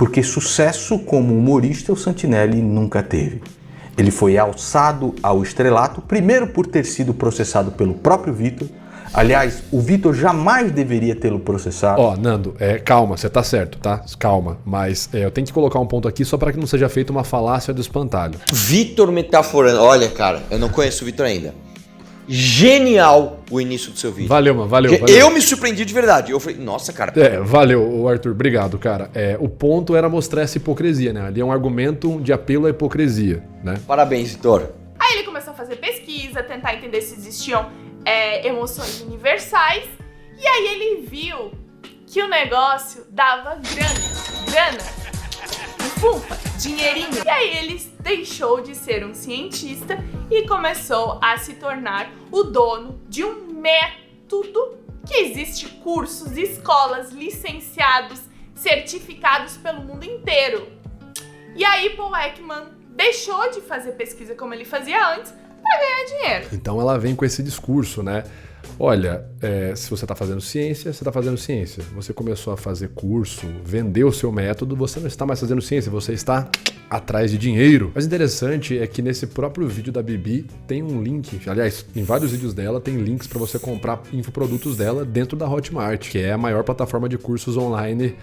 porque sucesso como humorista o Santinelli nunca teve. Ele foi alçado ao estrelato, primeiro por ter sido processado pelo próprio Vitor. Aliás, o Vitor jamais deveria tê-lo processado. Nando, calma, você tá certo, tá? Calma, mas eu tenho que colocar um ponto aqui só para que não seja feita uma falácia do espantalho. Vitor metaforando. Olha, cara, eu não conheço o Vitor ainda. Genial o início do seu vídeo. Valeu, mano, valeu. Eu me surpreendi de verdade. Eu falei, nossa, cara. Valeu, Arthur, obrigado, cara. O ponto era mostrar essa hipocrisia, né? Ali é um argumento de apelo à hipocrisia, né? Parabéns, Vitor. Aí ele começou a fazer pesquisa, tentar entender se existiam emoções universais. E aí ele viu que o negócio dava grana, fufa, dinheirinho. E aí ele deixou de ser um cientista e começou a se tornar o dono de um método que existe cursos, escolas, licenciados, certificados pelo mundo inteiro. E aí Paul Ekman deixou de fazer pesquisa como ele fazia antes para ganhar dinheiro. Então ela vem com esse discurso, né? Olha, se você está fazendo ciência, você está fazendo ciência. Você começou a fazer curso, vendeu o seu método, você não está mais fazendo ciência, você está atrás de dinheiro. Mas interessante é que nesse próprio vídeo da Bibi tem um link, aliás, em vários vídeos dela tem links para você comprar infoprodutos dela dentro da Hotmart, que é a maior plataforma de cursos online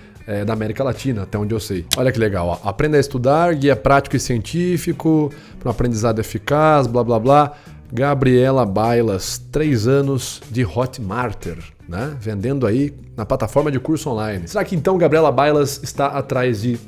da América Latina, até onde eu sei. Olha que legal, ó. Aprenda a estudar, guia prático e científico, para um aprendizado eficaz, blá blá blá. Gabriela Bailas, 3 anos de Hotmarter, né? Vendendo aí na plataforma de curso online. Será que então Gabriela Bailas está atrás de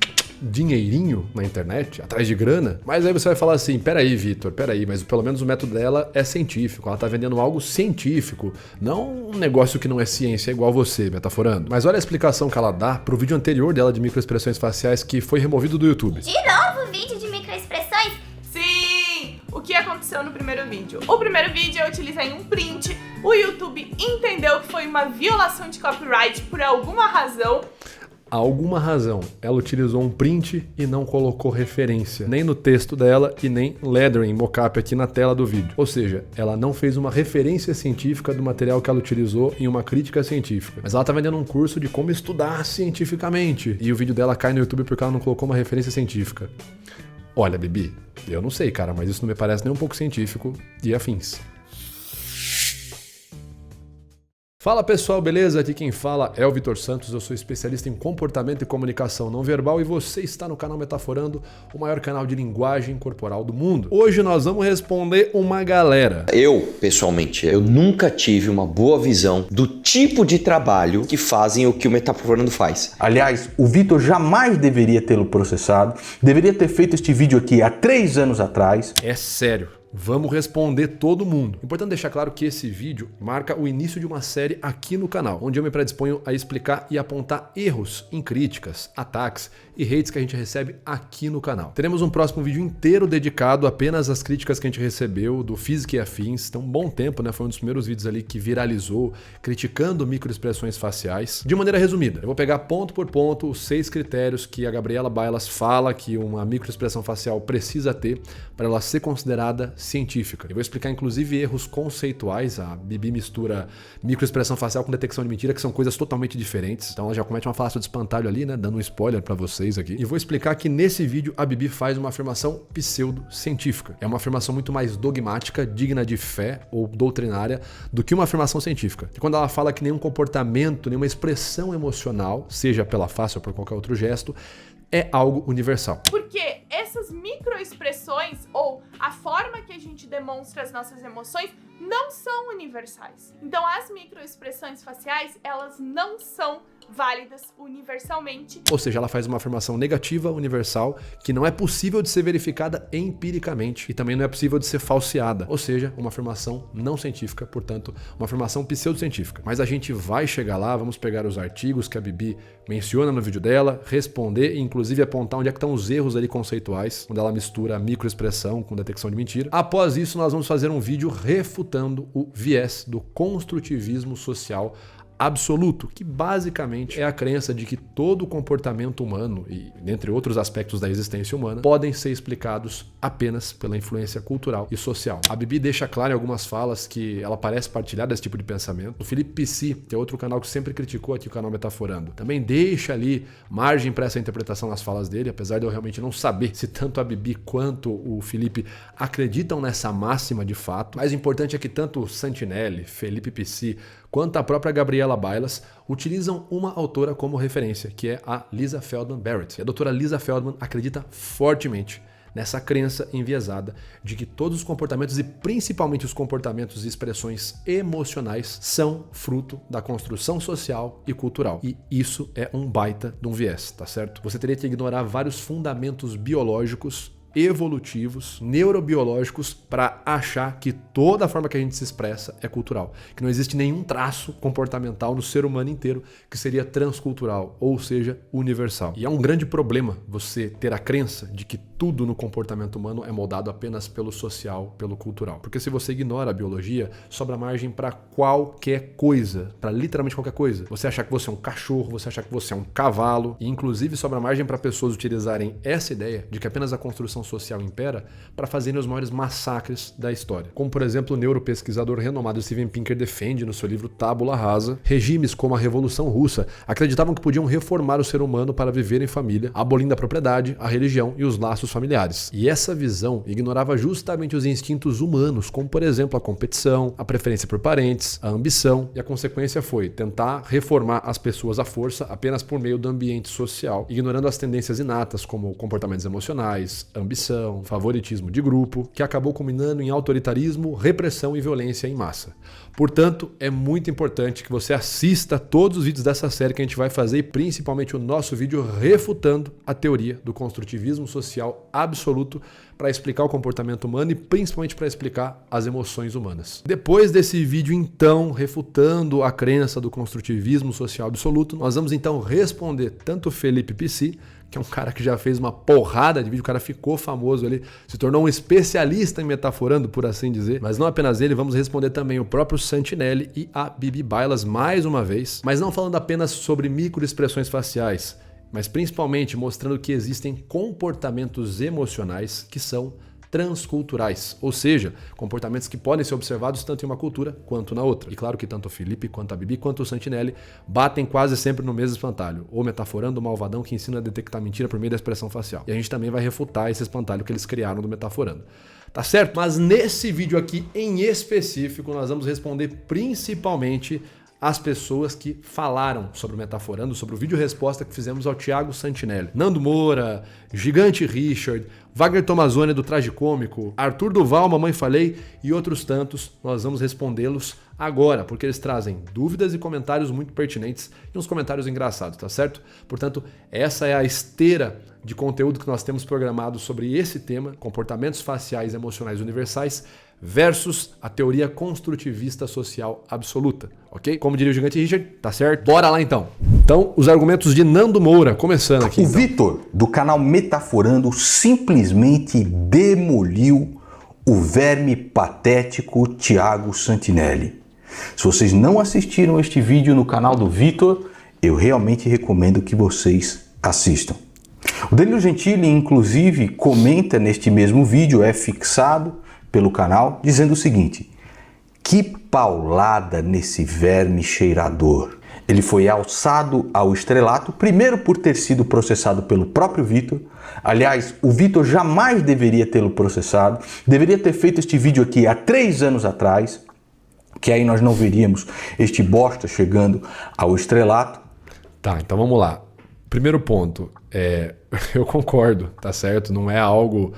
dinheirinho na internet? Atrás de grana? Mas aí você vai falar assim, peraí, Vitor, mas pelo menos o método dela é científico, ela tá vendendo algo científico, não um negócio que não é ciência, igual você, metaforando. Mas olha a explicação que ela dá pro vídeo anterior dela de microexpressões faciais que foi removido do YouTube. De novo vídeo de microexpressões? Sim! O que aconteceu no primeiro vídeo? O primeiro vídeo eu utilizei um print, o YouTube entendeu que foi uma violação de copyright por alguma razão. Alguma razão, ela utilizou um print e não colocou referência, nem no texto dela e nem lettering, mockup aqui na tela do vídeo. Ou seja, ela não fez uma referência científica do material que ela utilizou em uma crítica científica. Mas ela tá vendendo um curso de como estudar cientificamente. E o vídeo dela cai no YouTube porque ela não colocou uma referência científica. Olha, Bibi, eu não sei, cara, mas isso não me parece nem um pouco científico e afins. Fala pessoal, beleza? Aqui quem fala é o Vitor Santos, eu sou especialista em comportamento e comunicação não verbal e você está no canal Metaforando, o maior canal de linguagem corporal do mundo. Hoje nós vamos responder uma galera. Eu, pessoalmente, eu nunca tive uma boa visão do tipo de trabalho que fazem o que o Metaforando faz. Aliás, o Vitor jamais deveria tê-lo processado, deveria ter feito este vídeo aqui há 3 anos atrás. É sério. Vamos responder todo mundo. Importante deixar claro que esse vídeo marca o início de uma série aqui no canal, onde eu me predisponho a explicar e apontar erros em críticas, ataques e hates que a gente recebe aqui no canal. Teremos um próximo vídeo inteiro dedicado apenas às críticas que a gente recebeu do Física e Afins. Então, um bom tempo, né? Foi um dos primeiros vídeos ali que viralizou, criticando microexpressões faciais. De maneira resumida, eu vou pegar ponto por ponto os 6 critérios que a Gabriela Bailas fala que uma microexpressão facial precisa ter para ela ser considerada científica. Eu vou explicar inclusive erros conceituais. A Bibi mistura microexpressão facial com detecção de mentira, que são coisas totalmente diferentes. Então ela já comete uma falácia de espantalho ali, né? Dando um spoiler pra vocês aqui. E vou explicar que nesse vídeo a Bibi faz uma afirmação pseudocientífica. É uma afirmação muito mais dogmática, digna de fé ou doutrinária do que uma afirmação científica. E quando ela fala que nenhum comportamento, nenhuma expressão emocional, seja pela face ou por qualquer outro gesto, é algo universal. Porque essas microexpressões ou a forma que a gente demonstra as nossas emoções não são universais. Então as microexpressões faciais, elas não são válidas universalmente. Ou seja, ela faz uma afirmação negativa universal que não é possível de ser verificada empiricamente e também não é possível de ser falseada. Ou seja, uma afirmação não científica, portanto, uma afirmação pseudocientífica. Mas a gente vai chegar lá, vamos pegar os artigos que a Bibi menciona no vídeo dela, responder e inclusive apontar onde é que estão os erros ali conceituais, quando ela mistura microexpressão com detecção de mentira. Após isso, nós vamos fazer um vídeo refutando o viés do construtivismo social absoluto, que basicamente é a crença de que todo o comportamento humano, e dentre outros aspectos da existência humana, podem ser explicados apenas pela influência cultural e social. A Bibi deixa claro em algumas falas que ela parece partilhar desse tipo de pensamento. O Felipe PC, que é outro canal que sempre criticou aqui o canal Metaforando, também deixa ali margem para essa interpretação nas falas dele, apesar de eu realmente não saber se tanto a Bibi quanto o Felipe acreditam nessa máxima de fato. Mais importante é que tanto o Santinelli, Felipe PC, quanto a própria Gabriela Bailas utilizam uma autora como referência, que é a Lisa Feldman Barrett. E a doutora Lisa Feldman acredita fortemente nessa crença enviesada de que todos os comportamentos, e principalmente os comportamentos e expressões emocionais, são fruto da construção social e cultural. E isso é um baita de um viés, tá certo? Você teria que ignorar vários fundamentos biológicos, evolutivos, neurobiológicos, para achar que toda a forma que a gente se expressa é cultural, que não existe nenhum traço comportamental no ser humano inteiro que seria transcultural, ou seja, universal. E é um grande problema você ter a crença de que tudo no comportamento humano é moldado apenas pelo social, pelo cultural. Porque se você ignora a biologia, sobra margem para qualquer coisa, para literalmente qualquer coisa. Você achar que você é um cachorro, você achar que você é um cavalo, e inclusive sobra margem para pessoas utilizarem essa ideia de que apenas a construção social impera para fazerem os maiores massacres da história. Como, por exemplo, o neuropesquisador renomado Steven Pinker defende no seu livro Tábula Rasa, regimes como a Revolução Russa acreditavam que podiam reformar o ser humano para viver em família, abolindo a propriedade, a religião e os laços familiares. E essa visão ignorava justamente os instintos humanos, como, por exemplo, a competição, a preferência por parentes, a ambição, e a consequência foi tentar reformar as pessoas à força apenas por meio do ambiente social, ignorando as tendências inatas como comportamentos emocionais, ambição, favoritismo de grupo, que acabou culminando em autoritarismo, repressão e violência em massa. Portanto, é muito importante que você assista todos os vídeos dessa série que a gente vai fazer, e principalmente o nosso vídeo refutando a teoria do construtivismo social absoluto, para explicar o comportamento humano e principalmente para explicar as emoções humanas. Depois desse vídeo, então, refutando a crença do construtivismo social absoluto, nós vamos então responder tanto o Felipe PC, que é um cara que já fez uma porrada de vídeo, o cara ficou famoso ali, se tornou um especialista em metaforando, por assim dizer. Mas não apenas ele, vamos responder também o próprio Santinelli e a Bibi Bailas mais uma vez, mas não falando apenas sobre microexpressões faciais, mas principalmente mostrando que existem comportamentos emocionais que são transculturais, ou seja, comportamentos que podem ser observados tanto em uma cultura quanto na outra. E claro que tanto o Felipe, quanto a Bibi, quanto o Santinelli batem quase sempre no mesmo espantalho, ou metaforando o malvadão que ensina a detectar mentira por meio da expressão facial. E a gente também vai refutar esse espantalho que eles criaram do metaforando. Tá certo? Mas nesse vídeo aqui em específico, nós vamos responder principalmente as pessoas que falaram sobre o Metaforando, sobre o vídeo resposta que fizemos ao Thiago Santinelli. Nando Moura, Gigante Richard, Wagner Tomazoni do Tragicômico, Arthur Duval, Mamãe Falei e outros tantos. Nós vamos respondê-los agora, porque eles trazem dúvidas e comentários muito pertinentes e uns comentários engraçados, tá certo? Portanto, essa é a esteira de conteúdo que nós temos programado sobre esse tema, comportamentos faciais e emocionais universais, versus a teoria construtivista social absoluta, ok? Como diria o Gigante Richard, tá certo? Bora lá então. Então, os argumentos de Nando Moura, começando aqui. O então. Vitor, do canal Metaforando, simplesmente demoliu o verme patético Thiago Santinelli. Se vocês não assistiram este vídeo no canal do Vitor, eu realmente recomendo que vocês assistam. O Danilo Gentili, inclusive, comenta neste mesmo vídeo, é fixado pelo canal, dizendo o seguinte: que paulada nesse verme cheirador. Ele foi alçado ao estrelato, primeiro por ter sido processado pelo próprio Vitor. Aliás, o Vitor jamais deveria tê-lo processado, deveria ter feito este vídeo aqui há 3 anos atrás, que aí nós não veríamos este bosta chegando ao estrelato. Tá, então vamos lá. Primeiro ponto, eu concordo, tá certo? Não é algo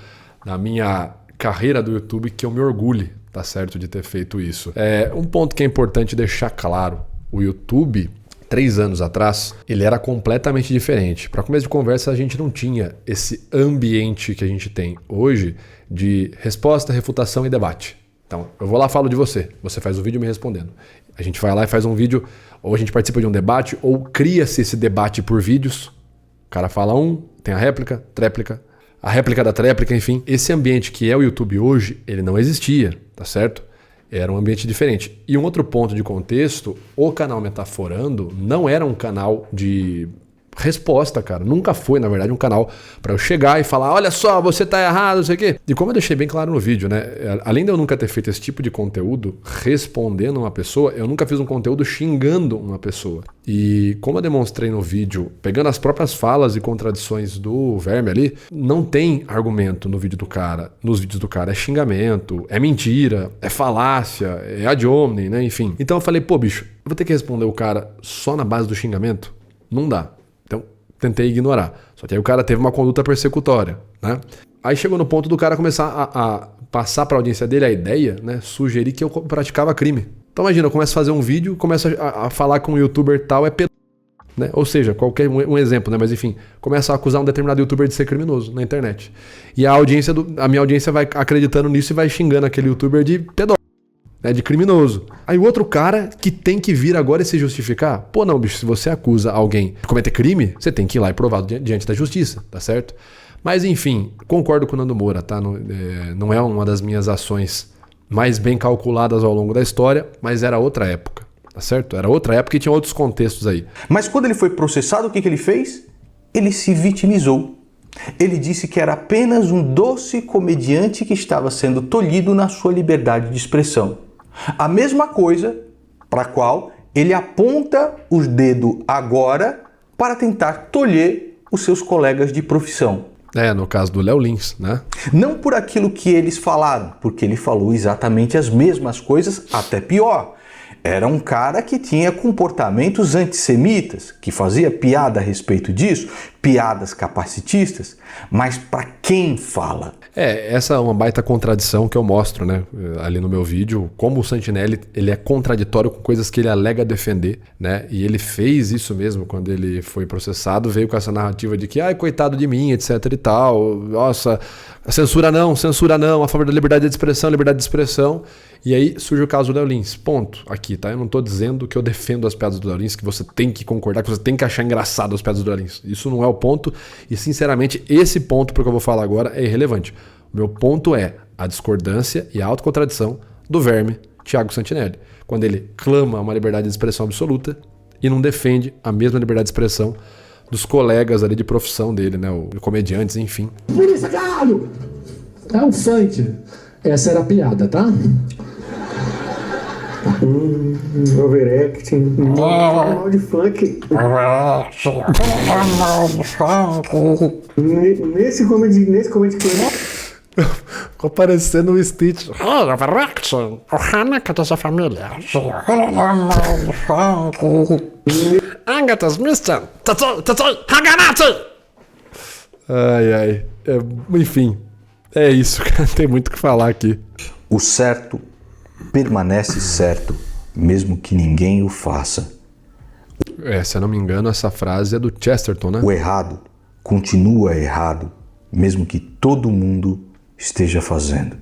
na minha carreira do YouTube que eu me orgulhe, tá certo, de ter feito isso. Um ponto que é importante deixar claro: o YouTube, 3 anos atrás, ele era completamente diferente. Para começo de conversa, a gente não tinha esse ambiente que a gente tem hoje de resposta, refutação e debate. Então, eu vou lá e falo de você, você faz o vídeo me respondendo. A gente vai lá e faz um vídeo, ou a gente participa de um debate, ou cria-se esse debate por vídeos. O cara fala tem a réplica, tréplica, a réplica da tréplica, enfim. Esse ambiente que é o YouTube hoje, ele não existia, tá certo? Era um ambiente diferente. E um outro ponto de contexto, o canal Metaforando não era um canal de resposta, cara. Nunca foi, na verdade, um canal para eu chegar e falar, olha só, você tá errado, não sei o quê. E como eu deixei bem claro no vídeo, né? Além de eu nunca ter feito esse tipo de conteúdo respondendo uma pessoa, eu nunca fiz um conteúdo xingando uma pessoa. E como eu demonstrei no vídeo, pegando as próprias falas e contradições do Verme ali, não tem argumento no vídeo do cara. Nos vídeos do cara é xingamento, é mentira, é falácia, é ad hominem, né? Enfim. Então eu falei, pô, bicho, eu vou ter que responder o cara só na base do xingamento? Não dá. Então, tentei ignorar. Só que aí o cara teve uma conduta persecutória, né? Aí chegou no ponto do cara começar a passar para a audiência dele a ideia, né? Sugerir que eu praticava crime. Então imagina, eu começo a fazer um vídeo, começo a falar com um youtuber tal, é pedófilo, né? Ou seja, qualquer um exemplo, né? Mas enfim, começa a acusar um determinado youtuber de ser criminoso na internet. E a minha audiência vai acreditando nisso e vai xingando aquele youtuber de pedófilo, né, de criminoso. Aí o outro cara que tem que vir agora e se justificar, pô não, bicho, se você acusa alguém de cometer crime, você tem que ir lá e provar diante da justiça, tá certo? Mas enfim, concordo com o Nando Moura, tá? Não é uma das minhas ações mais bem calculadas ao longo da história, mas era outra época, tá certo? Era outra época e tinha outros contextos aí. Mas quando ele foi processado, o que ele fez? Ele se vitimizou. Ele disse que era apenas um doce comediante que estava sendo tolhido na sua liberdade de expressão. A mesma coisa para a qual ele aponta os dedos agora para tentar tolher os seus colegas de profissão. No caso do Léo Lins, né? Não por aquilo que eles falaram, porque ele falou exatamente as mesmas coisas, até pior. Era um cara que tinha comportamentos antissemitas, que fazia piada a respeito disso, piadas capacitistas, mas para quem fala? Essa é uma baita contradição que eu mostro, né, ali no meu vídeo, como o Santinelli ele é contraditório com coisas que ele alega defender, né, e ele fez isso mesmo quando ele foi processado, veio com essa narrativa de que, coitado de mim, etc e tal, nossa, censura não, a favor da liberdade de expressão, e aí surge o caso do Léo Lins, ponto, aqui, tá, eu não tô dizendo que eu defendo as piadas do Léo Lins, que você tem que concordar, que você tem que achar engraçado as piadas do Léo Lins, isso não é o ponto, e sinceramente esse ponto porque eu vou falar agora é irrelevante. O meu ponto é a discordância e a autocontradição do Verme Thiago Santinelli, quando ele clama uma liberdade de expressão absoluta e não defende a mesma liberdade de expressão dos colegas ali de profissão dele, né, os comediantes, enfim. Polícia, caralho! É um funk. Essa era a piada, tá? Overacting. Mal de funk. Nesse comedy Ficou parecendo o Stitch. Overacting. O Hanukkah da sua família. Angatas, Mister. Haganati! Ai. Enfim. É isso, cara. Tem muito o que falar aqui. O certo permanece certo, mesmo que ninguém o faça. Se eu não me engano, essa frase é do Chesterton, né? O errado continua errado, mesmo que todo mundo esteja fazendo.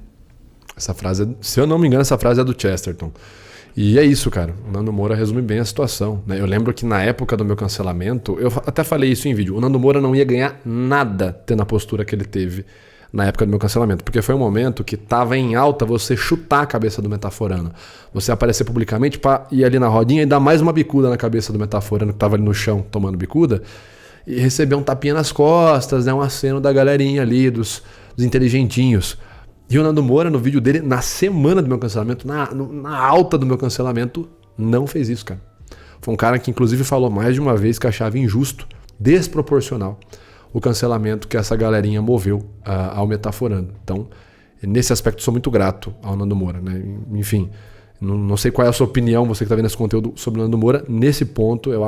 Essa frase, se eu não me engano, essa frase é do Chesterton. E é isso, cara. O Nando Moura resume bem a situação, né? Eu lembro que na época do meu cancelamento, eu até falei isso em vídeo, o Nando Moura não ia ganhar nada tendo a postura que ele teve na época do meu cancelamento, porque foi um momento que tava em alta você chutar a cabeça do Metaforando, você aparecer publicamente para ir ali na rodinha e dar mais uma bicuda na cabeça do Metaforando que tava ali no chão tomando bicuda e receber um tapinha nas costas, né, um aceno da galerinha ali, dos inteligentinhos. E o Nando Moura, no vídeo dele, na semana do meu cancelamento, na alta do meu cancelamento, não fez isso, cara. Foi um cara que inclusive falou mais de uma vez que achava injusto, desproporcional o cancelamento que essa galerinha moveu ao Metaforando. Então, nesse aspecto, sou muito grato ao Nando Moura, né? Enfim, não sei qual é a sua opinião, você que está vendo esse conteúdo sobre o Nando Moura. Nesse ponto, eu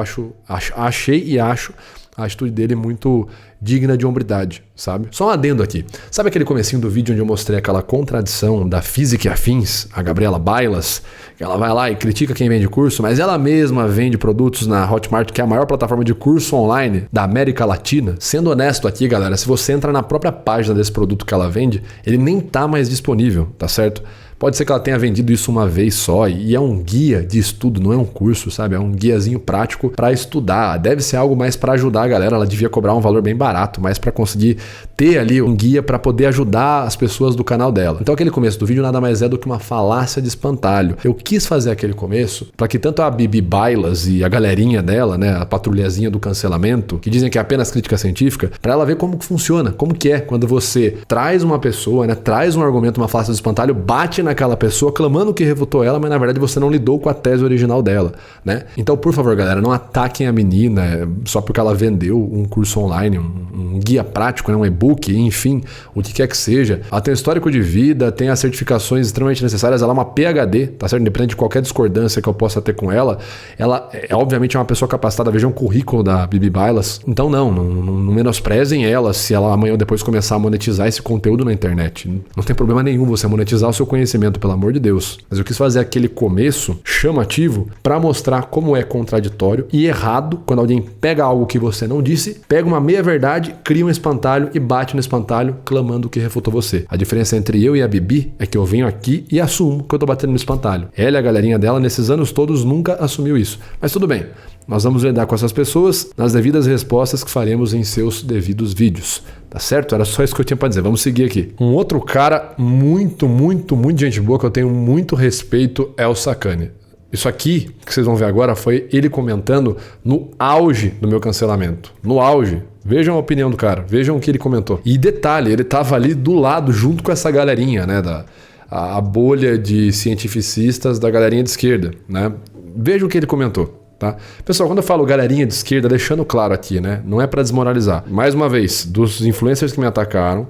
achei e acho a atitude dele muito digna de hombridade, sabe? Só um adendo aqui. Sabe aquele comecinho do vídeo onde eu mostrei aquela contradição da Física e Afins, a Gabriela Bailas, que ela vai lá e critica quem vende curso, mas ela mesma vende produtos na Hotmart, que é a maior plataforma de curso online da América Latina? Sendo honesto aqui, galera, se você entra na própria página desse produto que ela vende, ele nem tá mais disponível, tá certo? Pode ser que ela tenha vendido isso uma vez só e é um guia de estudo, não é um curso, sabe? É um guiazinho prático para estudar. Deve ser algo mais para ajudar a galera. Ela devia cobrar um valor bem barato, mas para conseguir ter ali um guia para poder ajudar as pessoas do canal dela. Então aquele começo do vídeo nada mais é do que uma falácia de espantalho. Eu quis fazer aquele começo para que tanto a Bibi Bailas e a galerinha dela, né, a patrulhazinha do cancelamento, que dizem que é apenas crítica científica, para ela ver como que funciona, como que é quando você traz uma pessoa, né, traz um argumento, uma falácia de espantalho, bate naquela pessoa clamando que refutou ela, mas na verdade você não lidou com a tese original dela, né? Então, por favor, galera, não ataquem a menina só porque ela vendeu um curso online, um guia prático, né, um e-book, enfim, o que quer que seja. Ela tem um histórico de vida, tem as certificações extremamente necessárias, ela é uma PhD, tá certo? Independente de qualquer discordância que eu possa ter com ela é obviamente uma pessoa capacitada. Vejam o currículo da Bibi Bailas. Então não menosprezem ela se ela amanhã ou depois começar a monetizar esse conteúdo na internet. Não tem problema nenhum você monetizar o seu conhecimento, pelo amor de Deus. Mas eu quis fazer aquele começo chamativo para mostrar como é contraditório e errado quando alguém pega algo que você não disse, pega uma meia-verdade, cria um espantalho e bate no espantalho clamando que refutou você. A diferença entre eu e a Bibi é que eu venho aqui e assumo que eu tô batendo no espantalho. Ela e a galerinha dela nesses anos todos nunca assumiu isso. Mas tudo bem. Nós vamos lidar com essas pessoas nas devidas respostas que faremos em seus devidos vídeos. Tá certo? Era só isso que eu tinha pra dizer. Vamos seguir aqui. Um outro cara muito gente boa que eu tenho muito respeito é o Sacani. Isso aqui que vocês vão ver agora foi ele comentando no auge do meu cancelamento. No auge. Vejam a opinião do cara. Vejam o que ele comentou. E detalhe, ele tava ali do lado junto com essa galerinha, né? A bolha de cientificistas da galerinha de esquerda, né? Vejam o que ele comentou. Tá? Pessoal, quando eu falo galerinha de esquerda, deixando claro aqui, né? Não é para desmoralizar. Mais uma vez, dos influencers que me atacaram,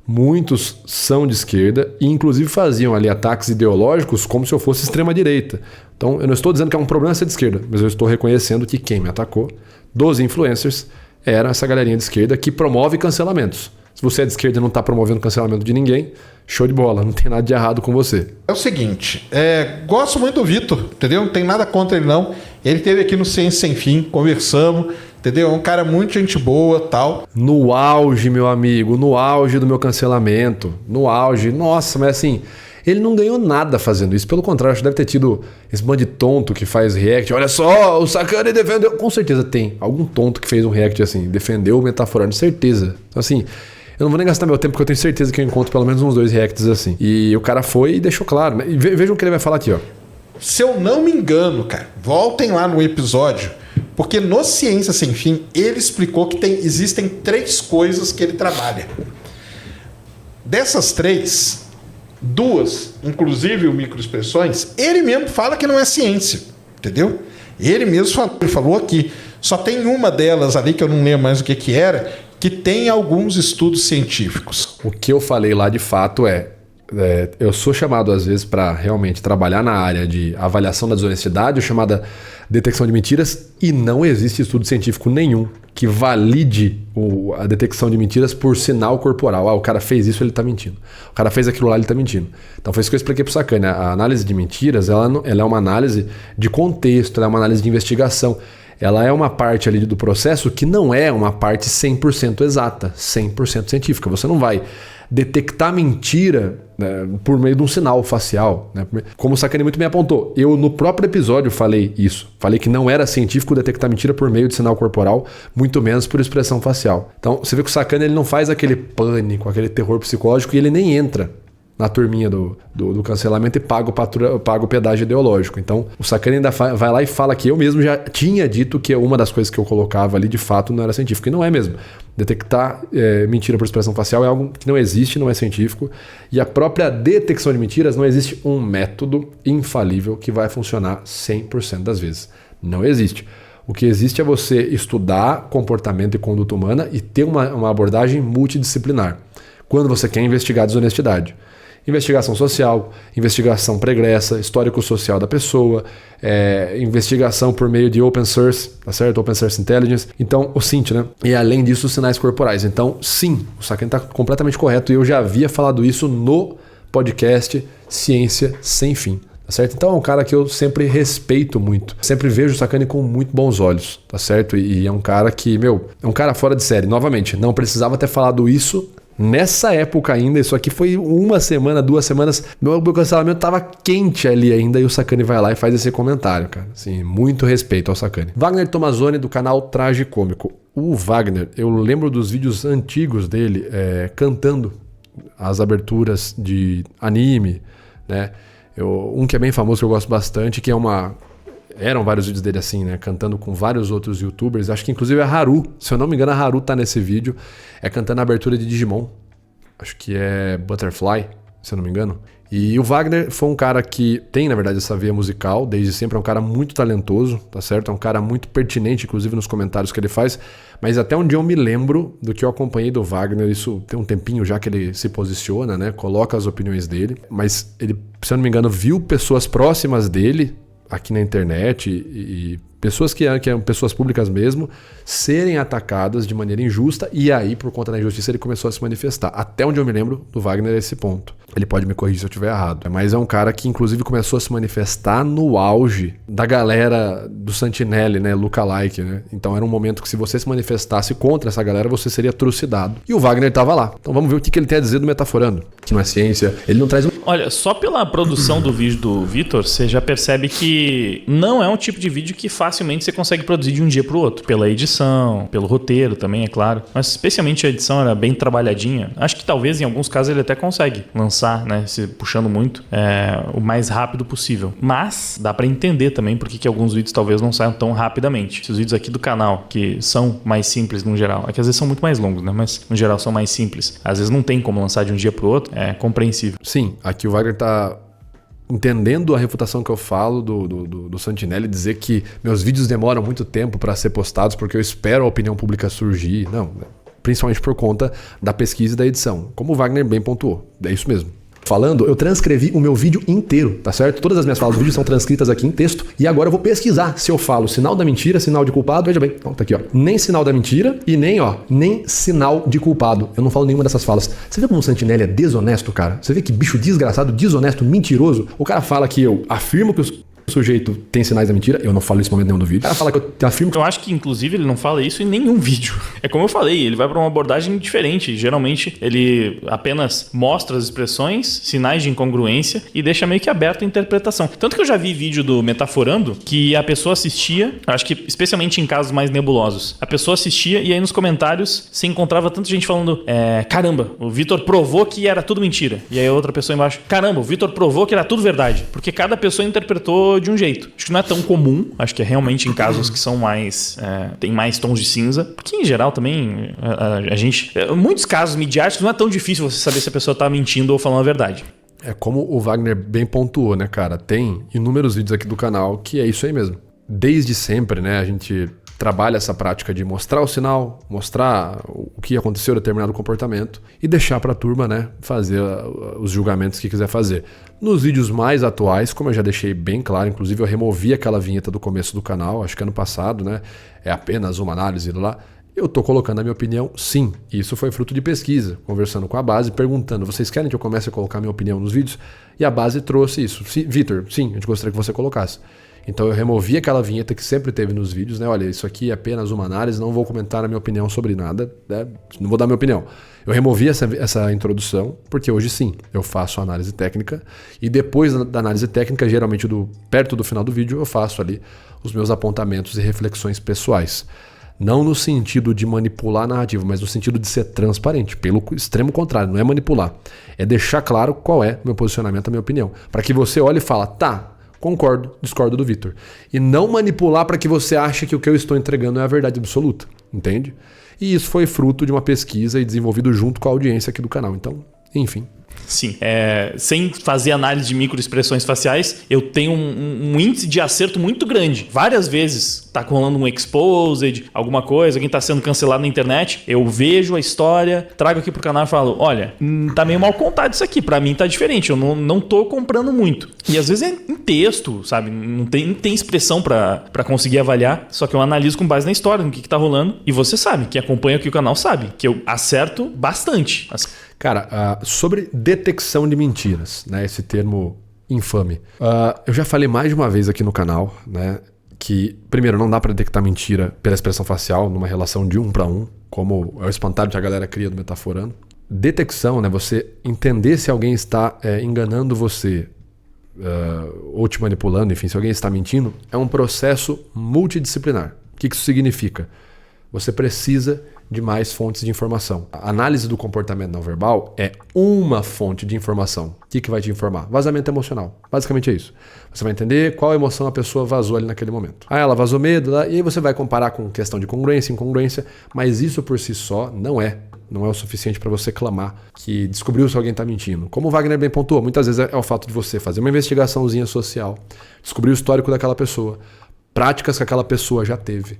muitos são de esquerda e inclusive faziam ali ataques ideológicos como se eu fosse extrema-direita. Então, eu não estou dizendo que é um problema ser de esquerda, mas eu estou reconhecendo que quem me atacou, dos influencers, era essa galerinha de esquerda que promove cancelamentos. Se você é de esquerda e não está promovendo cancelamento de ninguém, show de bola, não tem nada de errado com você. É o seguinte, gosto muito do Vitor, entendeu? Não tem nada contra ele não. Ele esteve aqui no Ciência Sem Fim, conversamos, entendeu? É um cara muito gente boa, tal. No auge, meu amigo, no auge do meu cancelamento, no auge, nossa, mas assim, ele não ganhou nada fazendo isso. Pelo contrário, acho que deve ter tido esse bando de tonto que faz react. Olha só, o Sacani defendeu. Com certeza tem algum tonto que fez um react assim, defendeu o metaforando, certeza. Então assim, eu não vou nem gastar meu tempo porque eu tenho certeza que eu encontro pelo menos uns 2 reacts assim. E o cara foi e deixou claro, né? E vejam o que ele vai falar aqui, ó. Se eu não me engano, cara, voltem lá no episódio, porque no Ciência Sem Fim ele explicou que existem 3 coisas que ele trabalha. Dessas 3, 2, inclusive o microexpressões, ele mesmo fala que não é ciência, entendeu? Ele mesmo falou aqui. Só tem uma delas ali, que eu não lembro mais o que era, que tem alguns estudos científicos. O que eu falei lá de fato eu sou chamado às vezes para realmente trabalhar na área de avaliação da desonestidade, ou chamada detecção de mentiras, e não existe estudo científico nenhum que valide a detecção de mentiras por sinal corporal. O cara fez isso, ele tá mentindo. O cara fez aquilo lá, ele tá mentindo. Então foi isso que eu expliquei pro Sacani. A análise de mentiras, ela é uma análise de contexto, ela é uma análise de investigação. Ela é uma parte ali do processo que não é uma parte 100% exata, 100% científica. Você não vai detectar mentira, né, por meio de um sinal facial, né? Como o Sacani muito bem apontou, eu no próprio episódio falei isso. Falei que não era científico detectar mentira por meio de sinal corporal, muito menos por expressão facial. Então você vê que o Sacani ele não faz aquele pânico, aquele terror psicológico, e ele nem entra na turminha do cancelamento e paga o pedágio ideológico. Então o Sacani ainda vai lá e fala que eu mesmo já tinha dito que uma das coisas que eu colocava ali de fato não era científico. E não é mesmo. Detectar mentira por expressão facial é algo que não existe, não é científico. E a própria detecção de mentiras, não existe um método infalível que vai funcionar 100% das vezes. Não existe. O que existe é você estudar comportamento e conduta humana e ter uma abordagem multidisciplinar. Quando você quer investigar a desonestidade. Investigação social, investigação pregressa, histórico social da pessoa, investigação por meio de open source, tá certo? Open source intelligence. Então, o SINT, né? E além disso, os sinais corporais. Então, sim, o Sacani está completamente correto e eu já havia falado isso no podcast Ciência Sem Fim. Tá certo? Então é um cara que eu sempre respeito muito. Sempre vejo o Sacani com muito bons olhos, tá certo? E é um cara que, é um cara fora de série. Novamente, não precisava ter falado isso Nessa época ainda, isso aqui foi 1 semana, 2 semanas, meu cancelamento tava quente ali ainda e o Sacani vai lá e faz esse comentário, cara. Assim, muito respeito ao Sacani. Wagner Tomazoni, do canal Traje Cômico. O Wagner, eu lembro dos vídeos antigos dele cantando as aberturas de anime, né? Um que é bem famoso, que eu gosto bastante, que é eram vários vídeos dele assim, né? Cantando com vários outros youtubers. Acho que inclusive a Haru, se eu não me engano, a Haru tá nesse vídeo. Cantando a abertura de Digimon. Acho que é Butterfly, se eu não me engano. E o Wagner foi um cara que tem, na verdade, essa veia musical. Desde sempre é um cara muito talentoso, tá certo? É um cara muito pertinente, inclusive nos comentários que ele faz. Mas até onde eu me lembro do que eu acompanhei do Wagner, isso tem um tempinho já que ele se posiciona, né? Coloca as opiniões dele. Mas ele, se eu não me engano, viu pessoas próximas dele aqui na internet e pessoas que eram pessoas públicas mesmo, serem atacadas de maneira injusta, e aí, por conta da injustiça, ele começou a se manifestar. Até onde eu me lembro do Wagner é esse ponto. Ele pode me corrigir se eu estiver errado. Mas é um cara que, inclusive, começou a se manifestar no auge da galera do Santinelli, né? Lookalike, né? Então era um momento que, se você se manifestasse contra essa galera, você seria trucidado. E o Wagner tava lá. Então vamos ver o que ele tem a dizer do Metaforando. Que não é ciência. Ele não traz... Olha, só pela produção do vídeo do Vitor, você já percebe que não é um tipo de vídeo que facilmente você consegue produzir de um dia pro outro. Pela edição, pelo roteiro também, é claro. Mas especialmente a edição era bem trabalhadinha. Acho que talvez em alguns casos ele até consegue lançar, né, se puxando muito, o mais rápido possível. Mas dá pra entender também porque que alguns vídeos talvez não saiam tão rapidamente. Os vídeos aqui do canal, que são mais simples no geral, é que às vezes são muito mais longos, né? Mas no geral são mais simples. Às vezes não tem como lançar de um dia pro outro, é compreensível. Sim, aqui o Wagner tá entendendo a refutação que eu falo do Santinelli, dizer que meus vídeos demoram muito tempo para ser postados porque eu espero a opinião pública surgir. Não, principalmente por conta da pesquisa e da edição. Como o Wagner bem pontuou, é isso mesmo. Falando, eu transcrevi o meu vídeo inteiro, tá certo? Todas as minhas falas do vídeo são transcritas aqui em texto. E agora eu vou pesquisar se eu falo sinal da mentira, sinal de culpado. Veja bem, então tá aqui, ó. Nem sinal da mentira e nem sinal de culpado. Eu não falo nenhuma dessas falas. Você vê como o Santinelli é desonesto, cara? Você vê que bicho desgraçado, desonesto, mentiroso? O cara fala que eu afirmo que o sujeito tem sinais da mentira. Eu não falo isso no momento nenhum do vídeo. O cara fala que eu afirmo que... Eu acho que, inclusive, ele não fala isso em nenhum vídeo. É como eu falei, ele vai para uma abordagem diferente. Geralmente, ele apenas mostra as expressões, sinais de incongruência e deixa meio que aberto a interpretação. Tanto que eu já vi vídeo do Metaforando que a pessoa assistia, acho que especialmente em casos mais nebulosos, a pessoa assistia e aí nos comentários se encontrava tanta gente falando caramba, o Vitor provou que era tudo mentira. E aí outra pessoa embaixo, caramba, o Vitor provou que era tudo verdade. Porque cada pessoa interpretou de um jeito. Acho que não é tão comum. Acho que é realmente em casos que são mais... tem mais tons de cinza. Porque em geral também a gente... muitos casos midiáticos não é tão difícil você saber se a pessoa tá mentindo ou falando a verdade. É como o Wagner bem pontuou, né, cara? Tem inúmeros vídeos aqui do canal que é isso aí mesmo. Desde sempre, né, a gente trabalha essa prática de mostrar o sinal, mostrar o que aconteceu em determinado comportamento e deixar para a turma, né, fazer os julgamentos que quiser fazer. Nos vídeos mais atuais, como eu já deixei bem claro, inclusive eu removi aquela vinheta do começo do canal, acho que ano passado, né, é apenas uma análise lá. Eu tô colocando a minha opinião, sim. Isso foi fruto de pesquisa, conversando com a base, perguntando, vocês querem que eu comece a colocar minha opinião nos vídeos? E a base trouxe isso. Vitor, sim, a gente gostaria que você colocasse. Então eu removi aquela vinheta que sempre teve nos vídeos, né? Olha, isso aqui é apenas uma análise, não vou comentar a minha opinião sobre nada, né? Não vou dar minha opinião. Eu removi essa introdução, porque hoje sim, eu faço a análise técnica e depois da análise técnica, geralmente perto do final do vídeo, eu faço ali os meus apontamentos e reflexões pessoais. Não no sentido de manipular a narrativa, mas no sentido de ser transparente. Pelo extremo contrário, não é manipular. É deixar claro qual é meu posicionamento, a minha opinião. Para que você olhe e fale, tá, concordo, discordo do Vitor. E não manipular para que você ache que o que eu estou entregando é a verdade absoluta. Entende? E isso foi fruto de uma pesquisa e desenvolvido junto com a audiência aqui do canal. Então, enfim. Sim, sem fazer análise de microexpressões faciais, eu tenho um índice de acerto muito grande. Várias vezes tá rolando um exposed, alguma coisa, alguém tá sendo cancelado na internet, eu vejo a história, trago aqui pro canal e falo, olha, tá meio mal contado isso aqui, pra mim tá diferente, eu não tô comprando muito. E às vezes é em texto, sabe, não tem expressão pra conseguir avaliar, só que eu analiso com base na história, no que tá rolando, e você sabe, quem acompanha aqui o canal sabe, que eu acerto bastante. Cara, sobre detecção de mentiras, né, esse termo infame, eu já falei mais de uma vez aqui no canal, né, que, primeiro, não dá para detectar mentira pela expressão facial numa relação de 1 para 1, como é o espantalho que a galera cria do Metaforando. detecção, né, você entender se alguém está enganando você ou te manipulando, enfim, se alguém está mentindo, é um processo multidisciplinar. O que isso significa? Você precisa de mais fontes de informação. A análise do comportamento não verbal é uma fonte de informação. O que vai te informar? Vazamento emocional. Basicamente é isso. Você vai entender qual emoção a pessoa vazou ali naquele momento. Ela vazou medo, e aí você vai comparar com questão de congruência, incongruência, mas isso por si só não é o suficiente para você clamar que descobriu se alguém está mentindo. Como o Wagner bem pontuou, muitas vezes é o fato de você fazer uma investigaçãozinha social, descobrir o histórico daquela pessoa, práticas que aquela pessoa já teve,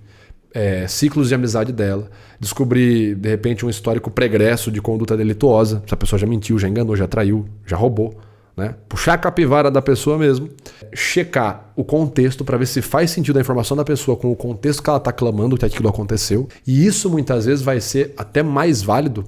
ciclos de amizade dela, descobrir, de repente, um histórico pregresso de conduta delituosa, se a pessoa já mentiu, já enganou, já traiu, já roubou, né? Puxar a capivara da pessoa mesmo, checar o contexto para ver se faz sentido a informação da pessoa com o contexto que ela está clamando que aquilo aconteceu, e isso muitas vezes vai ser até mais válido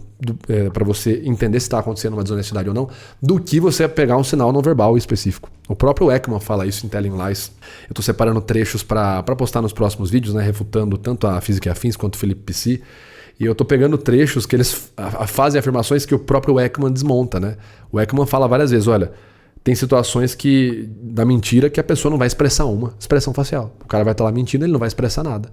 para você entender se está acontecendo uma desonestidade ou não, do que você pegar um sinal não verbal específico. O próprio Ekman fala isso em Telling Lies. Eu estou separando trechos para postar nos próximos vídeos, né, refutando tanto a Física e Afins quanto o Felipe Pissi. E eu estou pegando trechos que eles fazem afirmações que o próprio Ekman desmonta, né? O Ekman fala várias vezes, olha, tem situações da mentira que a pessoa não vai expressar uma expressão facial. O cara vai estar lá mentindo, ele não vai expressar nada,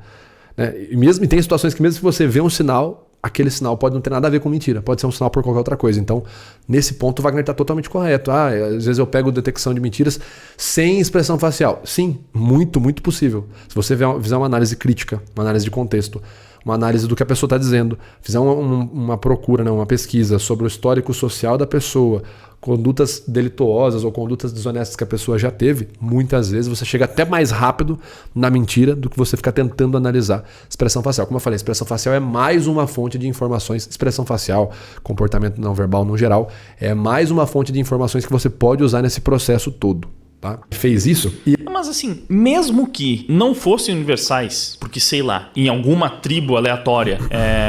né? E tem situações que mesmo se você vê um sinal, aquele sinal pode não ter nada a ver com mentira, pode ser um sinal por qualquer outra coisa. Então, nesse ponto, o Wagner está totalmente correto. Às vezes eu pego detecção de mentiras sem expressão facial. Sim, muito, muito possível. Se você fizer uma análise crítica, uma análise de contexto, uma análise do que a pessoa está dizendo, fizer uma procura, né, uma pesquisa sobre o histórico social da pessoa, condutas delituosas ou condutas desonestas que a pessoa já teve, muitas vezes você chega até mais rápido na mentira do que você ficar tentando analisar expressão facial. Como eu falei, expressão facial é mais uma fonte de informações, expressão facial, comportamento não verbal no geral, é mais uma fonte de informações que você pode usar nesse processo todo. Tá? Fez isso e... Mas assim, mesmo que não fossem universais, porque sei lá, em alguma tribo aleatória,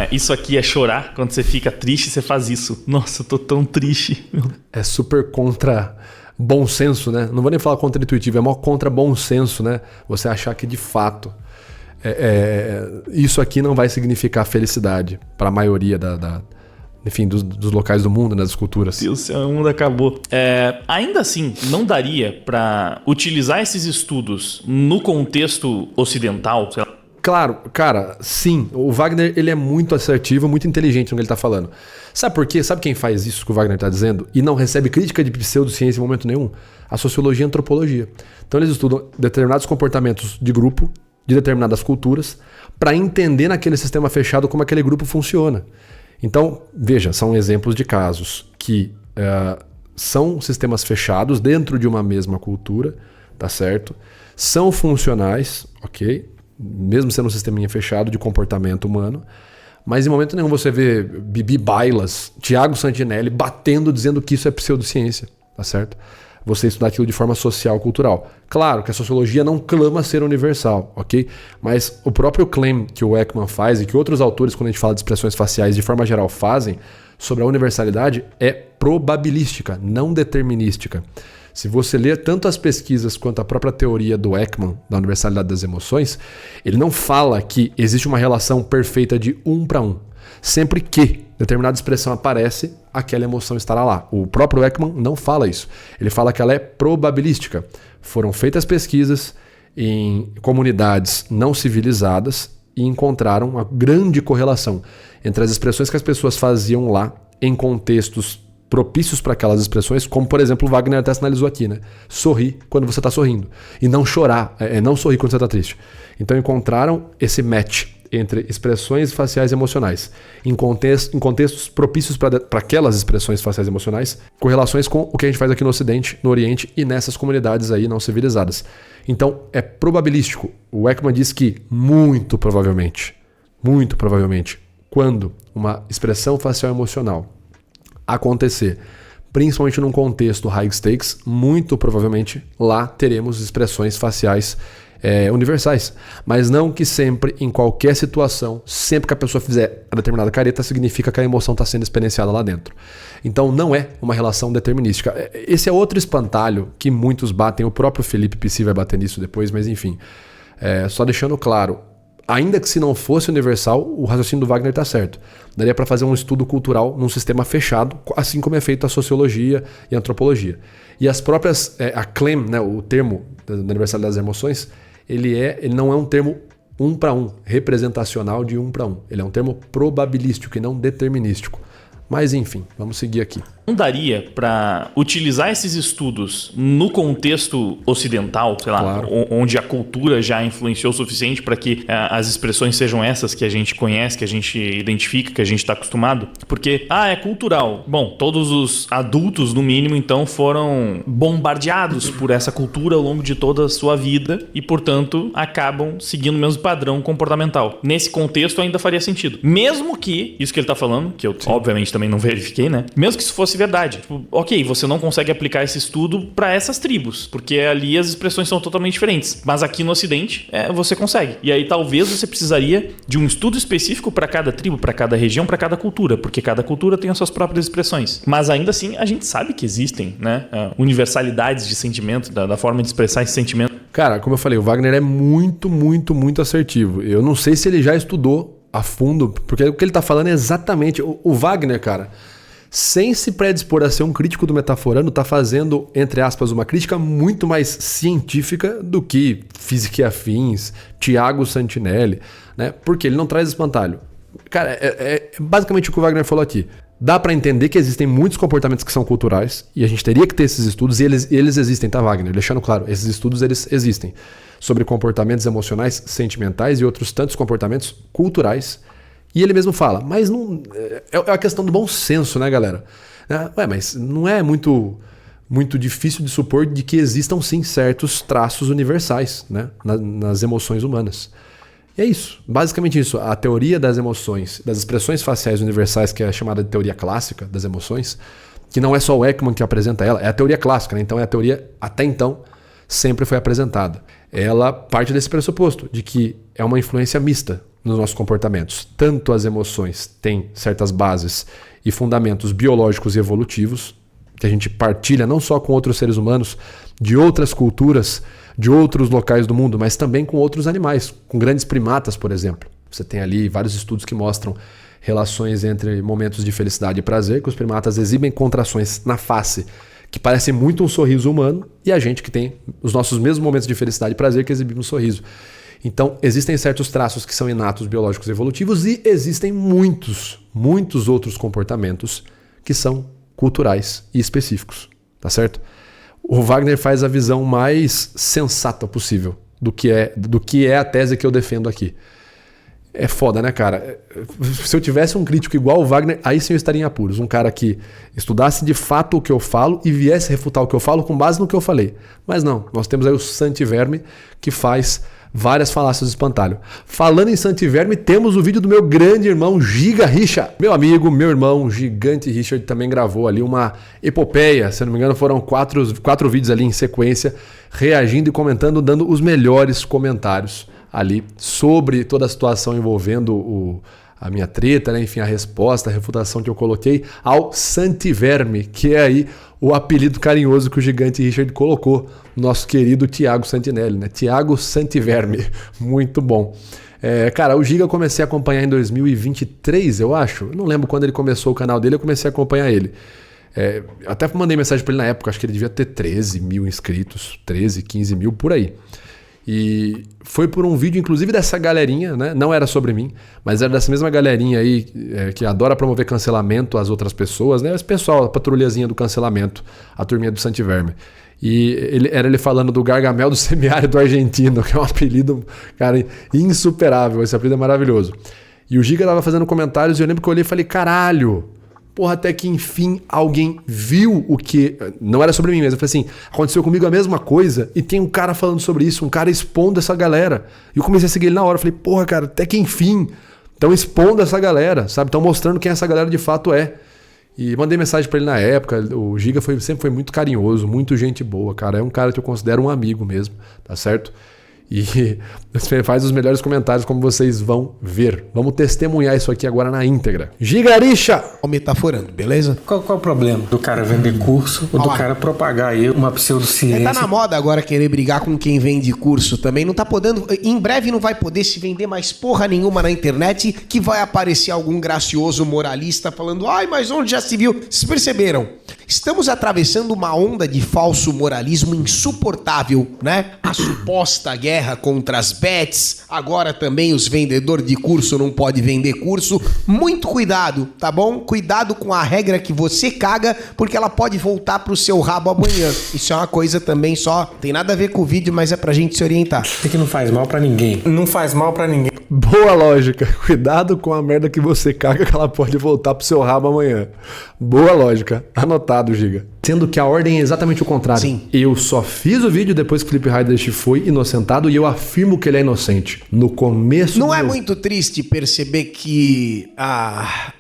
isso aqui é chorar, quando você fica triste você faz isso. Nossa, eu tô tão triste. É super contra bom senso, né? Não vou nem falar contra intuitivo, é mó contra bom senso, né? Você achar que de fato isso aqui não vai significar felicidade para a maioria enfim, dos locais do mundo, das culturas. Deus, o mundo acabou. Ainda assim, não daria para utilizar esses estudos no contexto ocidental? Sei lá. Claro, cara, sim. O Wagner, ele é muito assertivo, muito inteligente no que ele está falando. Sabe por quê? Sabe quem faz isso que o Wagner está dizendo e não recebe crítica de pseudociência em momento nenhum? A sociologia e a antropologia. Então eles estudam determinados comportamentos de grupo, de determinadas culturas, para entender naquele sistema fechado como aquele grupo funciona. Então, veja, são exemplos de casos que são sistemas fechados dentro de uma mesma cultura, tá certo? São funcionais, ok? Mesmo sendo um sisteminha fechado de comportamento humano, mas em momento nenhum você vê Bibi Bailas, Tiago Santinelli batendo, dizendo que isso é pseudociência, tá certo? Você estudar aquilo de forma social, cultural. Claro que a sociologia não clama ser universal, ok? Mas o próprio claim que o Ekman faz e que outros autores, quando a gente fala de expressões faciais, de forma geral fazem, sobre a universalidade é probabilística, não determinística. Se você ler tanto as pesquisas quanto a própria teoria do Ekman, da universalidade das emoções, ele não fala que existe uma relação perfeita de 1 para 1. Sempre que determinada expressão aparece, aquela emoção estará lá. O próprio Ekman não fala isso. Ele fala que ela é probabilística. Foram feitas pesquisas em comunidades não civilizadas e encontraram uma grande correlação entre as expressões que as pessoas faziam lá em contextos propícios para aquelas expressões, como por exemplo o Wagner até sinalizou aqui, né? Sorrir quando você está sorrindo e não chorar, não sorrir quando você está triste. Então encontraram esse match entre expressões faciais e emocionais em contextos propícios para aquelas expressões faciais e emocionais, correlações com o que a gente faz aqui no Ocidente, no Oriente e nessas comunidades aí não civilizadas. Então é probabilístico. O Ekman diz que muito provavelmente, quando uma expressão facial emocional acontecer, principalmente num contexto high stakes, muito provavelmente lá teremos expressões faciais universais. Mas não que sempre, em qualquer situação, sempre que a pessoa fizer a determinada careta, significa que a emoção está sendo experienciada lá dentro. Então não é uma relação determinística. Esse é outro espantalho que muitos batem, o próprio Felipe Pissi vai bater nisso depois, mas enfim. Só deixando claro, ainda que se não fosse universal, o raciocínio do Wagner está certo. Daria para fazer um estudo cultural num sistema fechado, assim como é feito a sociologia e a antropologia. E as próprias, a claim, né, o termo da universalidade das emoções, ele não é um termo 1 para 1, representacional de 1 para 1. Ele é um termo probabilístico e não determinístico. Mas enfim, vamos seguir aqui. Não daria para utilizar esses estudos no contexto ocidental, sei lá, Claro. onde a cultura já influenciou o suficiente para que as expressões sejam essas que a gente conhece, que a gente identifica, que a gente está acostumado? Porque, é cultural. Bom, todos os adultos, no mínimo, então, foram bombardeados por essa cultura ao longo de toda a sua vida e, portanto, acabam seguindo o mesmo padrão comportamental. Nesse contexto, ainda faria sentido. Mesmo que, isso que ele está falando, que eu, obviamente, também não verifiquei, né? Mesmo que isso fosse verdade. Tipo, ok, você não consegue aplicar esse estudo para essas tribos, porque ali as expressões são totalmente diferentes. Mas aqui no Ocidente, você consegue. E aí talvez você precisaria de um estudo específico para cada tribo, para cada região, para cada cultura, porque cada cultura tem as suas próprias expressões. Mas ainda assim, a gente sabe que existem, né, universalidades de sentimento, da forma de expressar esse sentimento. Cara, como eu falei, o Wagner é muito, muito, muito assertivo. Eu não sei se ele já estudou a fundo, porque o que ele tá falando é exatamente... O Wagner, cara, sem se predispor a ser um crítico do metaforando, tá fazendo, entre aspas, uma crítica muito mais científica do que Física e Afins, Tiago Santinelli, né? Porque ele não traz espantalho. Cara, é basicamente o que o Wagner falou aqui. Dá para entender que existem muitos comportamentos que são culturais e a gente teria que ter esses estudos e eles existem, tá, Wagner? Deixando claro, esses estudos eles existem sobre comportamentos emocionais, sentimentais e outros tantos comportamentos culturais. E ele mesmo fala, mas não é a questão do bom senso, né, galera? Mas não é muito difícil de supor de que existam sim certos traços universais, né, nas emoções humanas. E é isso, basicamente isso. A teoria das emoções, das expressões faciais universais, que é chamada de teoria clássica das emoções, que não é só o Ekman que apresenta ela, é a teoria clássica, né? Então é a teoria, até então, sempre foi apresentada. Ela parte desse pressuposto, de que é uma influência mista nos nossos comportamentos. Tanto as emoções têm certas bases e fundamentos biológicos e evolutivos, que a gente partilha não só com outros seres humanos, de outras culturas, de outros locais do mundo, mas também com outros animais, com grandes primatas, por exemplo. Você tem ali vários estudos que mostram relações entre momentos de felicidade e prazer, que os primatas exibem contrações na face que parecem muito um sorriso humano, e a gente que tem os nossos mesmos momentos de felicidade e prazer que exibimos um sorriso. Então, existem certos traços que são inatos, biológicos e evolutivos, e existem muitos outros comportamentos que são culturais e específicos, tá certo? O Wagner faz a visão mais sensata possível do que é a tese que eu defendo aqui. É foda, né, cara? Se eu tivesse um crítico igual o Wagner, aí sim eu estaria em apuros. Um cara que estudasse de fato o que eu falo e viesse refutar o que eu falo com base no que eu falei. Mas não, nós temos aí o Santiverme, que faz várias falácias de espantalho. Falando em Santiverme, temos o vídeo do meu grande irmão Giga Richard. Meu amigo, meu irmão, Gigante Richard, também gravou ali uma epopeia. Se eu não me engano, foram quatro vídeos ali em sequência, reagindo e comentando, dando os melhores comentários ali sobre toda a situação envolvendo a minha treta, né? Enfim, a resposta, a refutação que eu coloquei ao Santiverme, que é aí o apelido carinhoso que o Gigante Richard colocou, nosso querido Tiago Santinelli, né? Tiago Santiverme, muito bom. Cara, o Giga eu comecei a acompanhar em 2023, eu acho. Eu não lembro quando ele começou o canal dele, eu comecei a acompanhar ele. Até mandei mensagem para ele na época, acho que ele devia ter 13 mil inscritos, 13, 15 mil, por aí. E foi por um vídeo, inclusive, dessa galerinha, né? Não era sobre mim, mas era dessa mesma galerinha aí que adora promover cancelamento às outras pessoas, né? Esse pessoal, a patrulhazinha do cancelamento, a turminha do Santiverme. E ele falando do Gargamel do semiárido argentino, que é um apelido, cara, insuperável. Esse apelido é maravilhoso. E o Giga tava fazendo comentários e eu lembro que eu olhei e falei, caralho, porra, até que enfim alguém viu o que... Não era sobre mim mesmo. Eu falei assim, aconteceu comigo a mesma coisa e tem um cara falando sobre isso, um cara expondo essa galera. E eu comecei a seguir ele na hora. Eu falei, porra, cara, até que enfim estão expondo essa galera, sabe? Estão mostrando quem essa galera de fato é. E mandei mensagem pra ele na época. O Giga sempre foi muito carinhoso, muito gente boa, cara. É um cara que eu considero um amigo mesmo, tá certo? E você faz os melhores comentários, como vocês vão ver. Vamos testemunhar isso aqui agora na íntegra. Gigarixa! Metaforando, beleza? Qual o problema do cara vender curso ou do cara propagar aí uma pseudociência? Tá na moda agora querer brigar com quem vende curso também. Não tá podendo. Em breve não vai poder se vender mais porra nenhuma na internet, que vai aparecer algum gracioso moralista falando: ai, mas onde já se viu? Vocês perceberam? Estamos atravessando uma onda de falso moralismo insuportável, né? A suposta guerra contra as bets, agora também os vendedores de curso não podem vender curso. Muito cuidado, tá bom? Cuidado com a regra que você caga, porque ela pode voltar pro seu rabo amanhã. Isso é uma coisa também só, tem nada a ver com o vídeo, mas é pra gente se orientar. Isso aqui não faz mal pra ninguém. Não faz mal pra ninguém. Boa lógica. Cuidado com a merda que você caga, que ela pode voltar pro seu rabo amanhã. Boa lógica. Anotado, Giga. Sendo que a ordem é exatamente o contrário. Sim. Eu só fiz o vídeo depois que o Felipe Heidrich foi inocentado e eu afirmo que ele é inocente. No começo... Não é muito triste perceber que,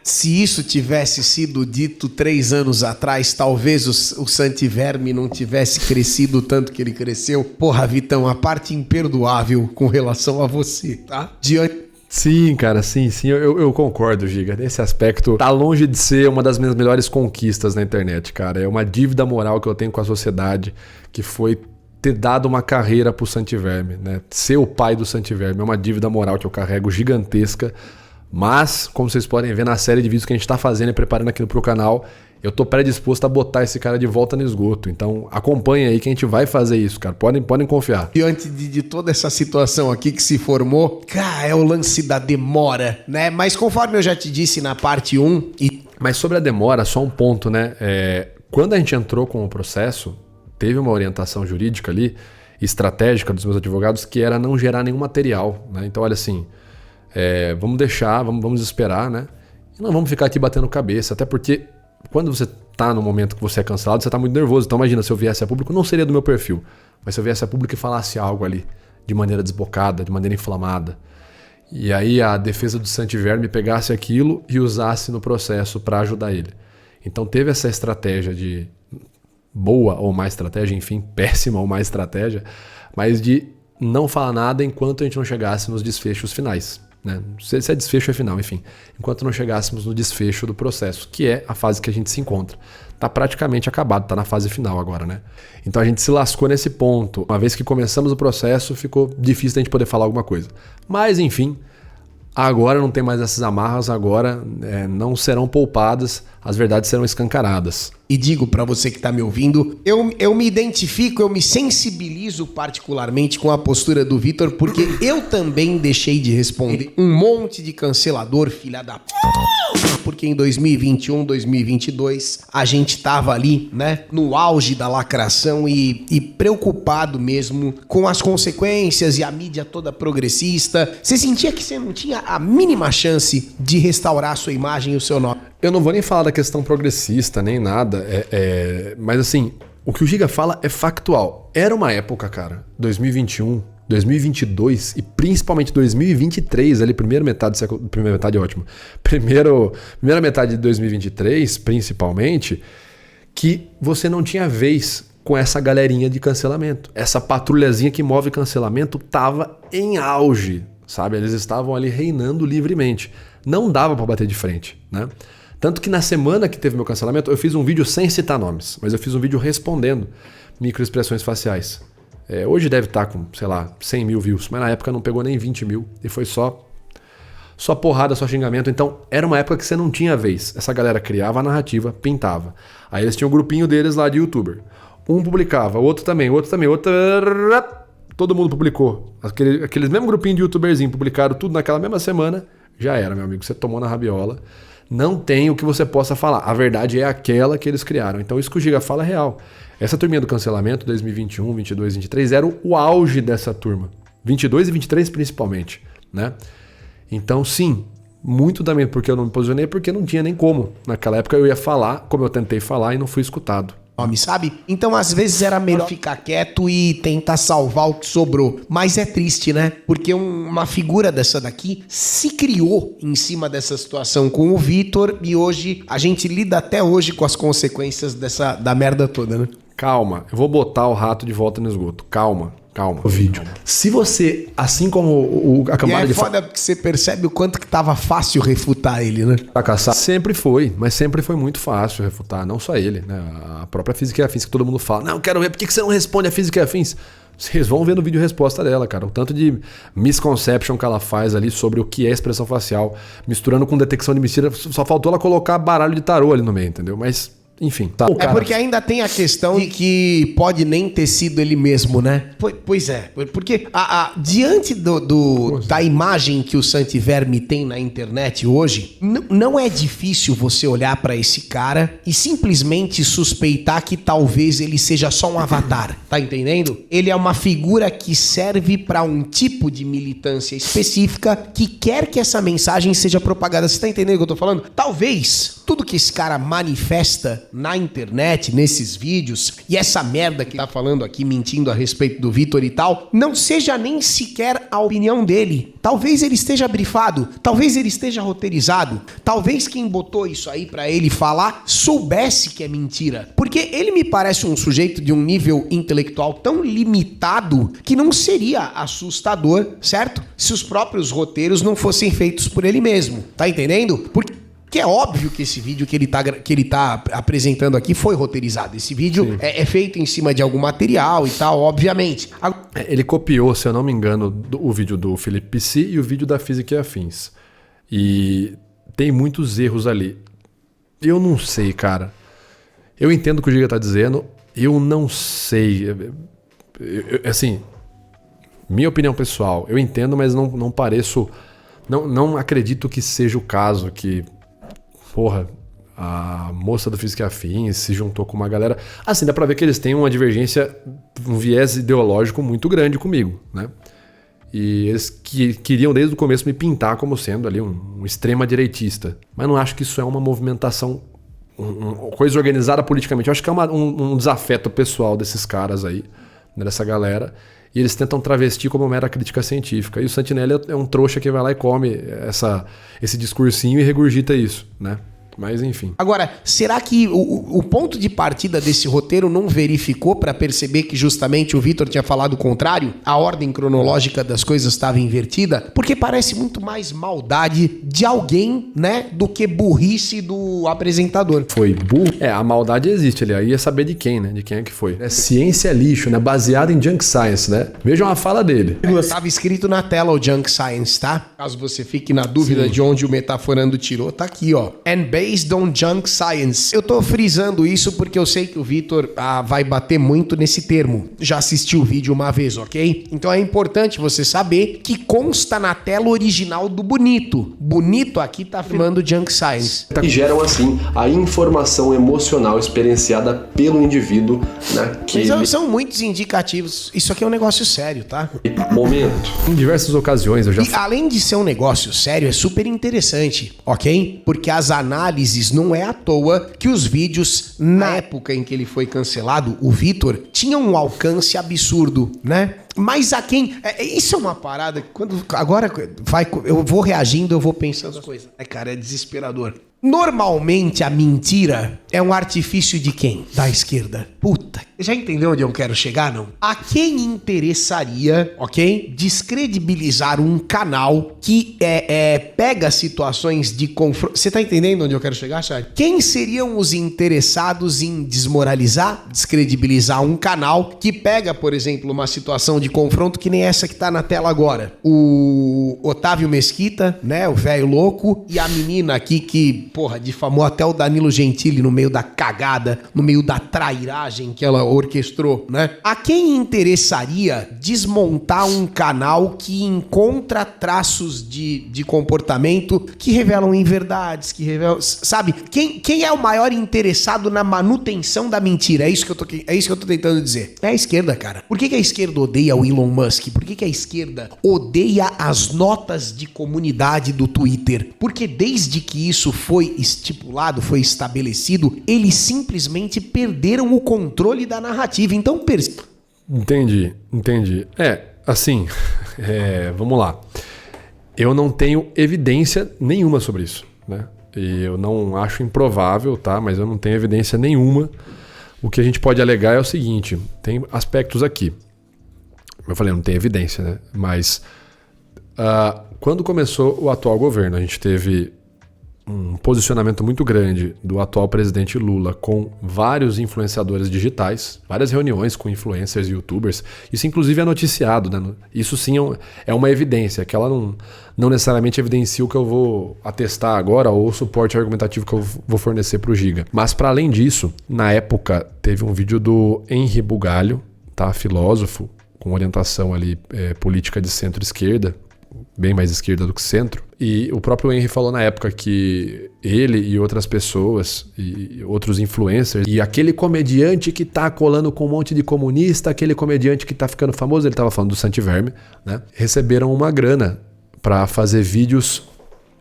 se isso tivesse sido dito 3 anos atrás, talvez o Santiverme não tivesse crescido o tanto que ele cresceu? Porra, Vitão, a parte imperdoável com relação a você, tá? Sim, cara, sim, eu concordo, Giga. Nesse aspecto, tá longe de ser uma das minhas melhores conquistas na internet, cara. É uma dívida moral que eu tenho com a sociedade, que foi ter dado uma carreira pro Santiverme, né? Ser o pai do Santiverme é uma dívida moral que eu carrego gigantesca. Mas, como vocês podem ver na série de vídeos que a gente tá fazendo e preparando aqui pro canal, eu tô predisposto a botar esse cara de volta no esgoto. Então, acompanha aí que a gente vai fazer isso, cara. Podem confiar. Diante de toda essa situação aqui que se formou, cara, é o lance da demora, né? Mas conforme eu já te disse na parte 1... Mas sobre a demora, só um ponto, né? Quando a gente entrou com o processo, teve uma orientação jurídica ali, estratégica dos meus advogados, que era não gerar nenhum material, né? Então, olha assim... vamos deixar, vamos esperar, né? E não vamos ficar aqui batendo cabeça, até porque quando você tá no momento que você é cancelado, você tá muito nervoso. Então imagina, se eu viesse a público, não seria do meu perfil, mas se eu viesse a público e falasse algo ali de maneira desbocada, de maneira inflamada, e aí a defesa do Santiverme pegasse aquilo e usasse no processo para ajudar ele. Então teve essa estratégia de boa ou má estratégia, enfim, péssima ou má estratégia, mas de não falar nada enquanto a gente não chegasse nos desfechos finais, né? Se é desfecho é final, enfim. Enquanto não chegássemos no desfecho do processo, que é a fase que a gente se encontra. Tá praticamente acabado, tá na fase final agora, né? Então a gente se lascou nesse ponto. Uma vez que começamos o processo, ficou difícil a gente poder falar alguma coisa. Mas enfim, agora não tem mais essas amarras, agora não serão poupadas, as verdades serão escancaradas. E digo pra você que tá me ouvindo, eu me identifico, eu me sensibilizo particularmente com a postura do Vitor, porque eu também deixei de responder um monte de cancelador, filha da p... Porque em 2021, 2022, a gente tava ali, né, no auge da lacração e preocupado mesmo com as consequências e a mídia toda progressista. Você sentia que você não tinha a mínima chance de restaurar a sua imagem e o seu nome? Eu não vou nem falar da questão progressista, nem nada, mas assim, o que o Giga fala é factual. Era uma época, cara, 2021, 2022 e principalmente 2023, ali primeira metade do século, primeira metade é ótimo, primeira metade de 2023, principalmente, que você não tinha vez com essa galerinha de cancelamento. Essa patrulhazinha que move cancelamento tava em auge, sabe? Eles estavam ali reinando livremente. Não dava pra bater de frente, né? Tanto que na semana que teve meu cancelamento, eu fiz um vídeo sem citar nomes, mas eu fiz um vídeo respondendo microexpressões faciais. Hoje deve estar com, sei lá, 100 mil views, mas na época não pegou nem 20 mil e foi só porrada, só xingamento. Então era uma época que você não tinha vez. Essa galera criava a narrativa, pintava. Aí eles tinham um grupinho deles lá de youtuber. Um publicava, outro também, outro... Todo mundo publicou. Aqueles mesmo grupinho de youtuberzinho publicaram tudo naquela mesma semana. Já era, meu amigo, você tomou na rabiola. Não tem o que você possa falar. A verdade é aquela que eles criaram. Então isso que o Giga fala é real. Essa turminha do cancelamento, 2021, 22, 23, era o auge dessa turma. 22 e 23 principalmente, né? Então sim, muito também porque eu não me posicionei, porque não tinha nem como. Naquela época eu ia falar, como eu tentei falar e não fui escutado. Sabe? Então às vezes era melhor ficar quieto e tentar salvar o que sobrou. Mas é triste, né? Porque uma figura dessa daqui se criou em cima dessa situação com o Vitor e hoje a gente lida até hoje com as consequências da merda toda, né? Calma, eu vou botar o rato de volta no esgoto. Calma. O vídeo. Se você, assim como a camada de... E é foda porque você percebe o quanto que tava fácil refutar ele, né? Fracassar. Sempre foi, mas sempre foi muito fácil refutar. Não só ele, né? A própria Física e Afins, que todo mundo fala. Não, quero ver, por que você não responde a Física e Afins? Vocês vão ver no vídeo a resposta dela, cara. O tanto de misconception que ela faz ali sobre o que é expressão facial, misturando com detecção de mentira. Só faltou ela colocar baralho de tarô ali no meio, entendeu? Mas... enfim, tá. É porque ainda tem a questão de que pode nem ter sido ele mesmo, né? Pois é, porque diante da imagem que o Santiverme tem na internet hoje, não é difícil você olhar pra esse cara e simplesmente suspeitar que talvez ele seja só um avatar, tá entendendo? Ele é uma figura que serve pra um tipo de militância específica que quer que essa mensagem seja propagada. Você tá entendendo o que eu tô falando? Talvez tudo que esse cara manifesta na internet, nesses vídeos, e essa merda que tá falando aqui, mentindo a respeito do Vitor e tal, não seja nem sequer a opinião dele. Talvez ele esteja brifado, talvez ele esteja roteirizado, talvez quem botou isso aí pra ele falar soubesse que é mentira. Porque ele me parece um sujeito de um nível intelectual tão limitado que não seria assustador, certo? Se os próprios roteiros não fossem feitos por ele mesmo, tá entendendo? Porque é óbvio que esse vídeo que ele tá apresentando aqui foi roteirizado. Esse vídeo é feito em cima de algum material e tal, obviamente. Ele copiou, se eu não me engano, o vídeo do Felipe Pissi e o vídeo da Física e Afins. E tem muitos erros ali. Eu não sei, cara. Eu entendo o que o Giga tá dizendo. Eu não sei. Assim, minha opinião pessoal, eu entendo, mas não pareço... Não acredito que seja o caso que... Porra, a moça do Física e Afins se juntou com uma galera... Assim, dá pra ver que eles têm uma divergência, um viés ideológico muito grande comigo, né? E eles queriam desde o começo me pintar como sendo ali um extrema-direitista. Mas não acho que isso é uma movimentação, uma coisa organizada politicamente. Eu acho que é um desafeto pessoal desses caras aí, dessa galera. E eles tentam travestir como mera crítica científica. E o Santinelli é um trouxa que vai lá e come esse discursinho e regurgita isso, né? Mas enfim. Agora, será que o ponto de partida desse roteiro não verificou para perceber que justamente o Vitor tinha falado o contrário? A ordem cronológica das coisas estava invertida? Porque parece muito mais maldade de alguém, né, do que burrice do apresentador. Foi burro? A maldade existe ali. Aí é saber de quem, né? De quem é que foi. Ciência é lixo, né? Baseado em junk science, né? Vejam a fala dele. Estava escrito na tela o junk science, tá? Caso você fique na dúvida de onde o Metaforando tirou, tá aqui, ó. And based on junk science. Eu tô frisando isso porque eu sei que o Vitor vai bater muito nesse termo. Já assistiu o vídeo uma vez, ok? Então é importante você saber que consta na tela original do Bonito. Bonito aqui tá afirmando junk science. E geram assim a informação emocional experienciada pelo indivíduo, né? São muitos indicativos. Isso aqui é um negócio sério, tá? Momento. Em diversas ocasiões eu já... E além de ser um negócio sério, é super interessante, ok? Porque as análises não é à toa que os vídeos, na época em que ele foi cancelado, o Vitor, tinham um alcance absurdo, né? Mas a quem... isso é uma parada que agora eu vou reagindo, eu vou pensando as coisas. Cara, é desesperador. Normalmente a mentira é um artifício de quem? Da esquerda. Puta, já entendeu onde eu quero chegar, não? A quem interessaria, ok? Descredibilizar um canal que pega situações de confronto. Você tá entendendo onde eu quero chegar, Chay? Quem seriam os interessados em desmoralizar, descredibilizar um canal que pega, por exemplo, uma situação de confronto que nem essa que tá na tela agora? O Otávio Mesquita, né? O velho louco, e a menina aqui que... difamou até o Danilo Gentili no meio da cagada, no meio da trairagem que ela orquestrou, né? A quem interessaria desmontar um canal que encontra traços de comportamento que revelam inverdades, que revelam... Sabe? Quem é o maior interessado na manutenção da mentira? É isso que eu tô tentando dizer. É a esquerda, cara. Por que a esquerda odeia o Elon Musk? Por que a esquerda odeia as notas de comunidade do Twitter? Porque desde que isso foi estipulado, foi estabelecido, eles simplesmente perderam o controle da narrativa. Então, Entendi. Assim, vamos lá. Eu não tenho evidência nenhuma sobre isso, né? E eu não acho improvável, tá? Mas eu não tenho evidência nenhuma. O que a gente pode alegar é o seguinte, tem aspectos aqui. Eu falei, não tem evidência, né? Mas quando começou o atual governo, a gente teve um posicionamento muito grande do atual presidente Lula com vários influenciadores digitais, várias reuniões com influencers e youtubers. Isso inclusive é noticiado, né? Isso sim é uma evidência, que ela não necessariamente evidencia o que eu vou atestar agora ou o suporte argumentativo que eu vou fornecer para o Giga. Mas para além disso, na época teve um vídeo do Henri Bugalho, tá? Filósofo, com orientação ali política de centro-esquerda, bem mais esquerda do que centro. E o próprio Henry falou na época que ele e outras pessoas e outros influencers e aquele comediante que tá colando com um monte de comunista, aquele comediante que tá ficando famoso, ele tava falando do Santiverme, né? Receberam uma grana para fazer vídeos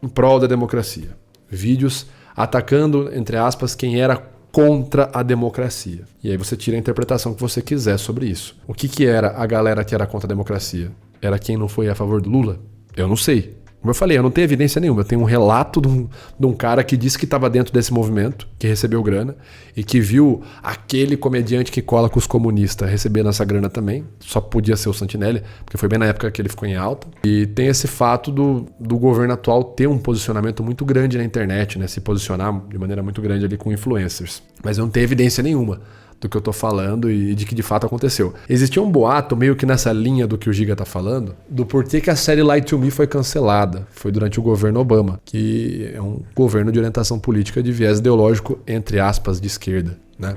em prol da democracia. Vídeos atacando, entre aspas, quem era contra a democracia. E aí você tira a interpretação que você quiser sobre isso. O que era a galera que era contra a democracia? Era quem não foi a favor do Lula? Eu não sei. Como eu falei, eu não tenho evidência nenhuma. Eu tenho um relato de um cara que disse que estava dentro desse movimento, que recebeu grana, e que viu aquele comediante que cola com os comunistas recebendo essa grana também. Só podia ser o Santinelli, porque foi bem na época que ele ficou em alta. E tem esse fato do governo atual ter um posicionamento muito grande na internet, né? Se posicionar de maneira muito grande ali com influencers. Mas eu não tenho evidência nenhuma do que eu tô falando e de que de fato aconteceu. Existia um boato, meio que nessa linha do que o Giga tá falando, do porquê que a série Lie to Me foi cancelada. Foi durante o governo Obama, que é um governo de orientação política de viés ideológico, entre aspas, de esquerda, né?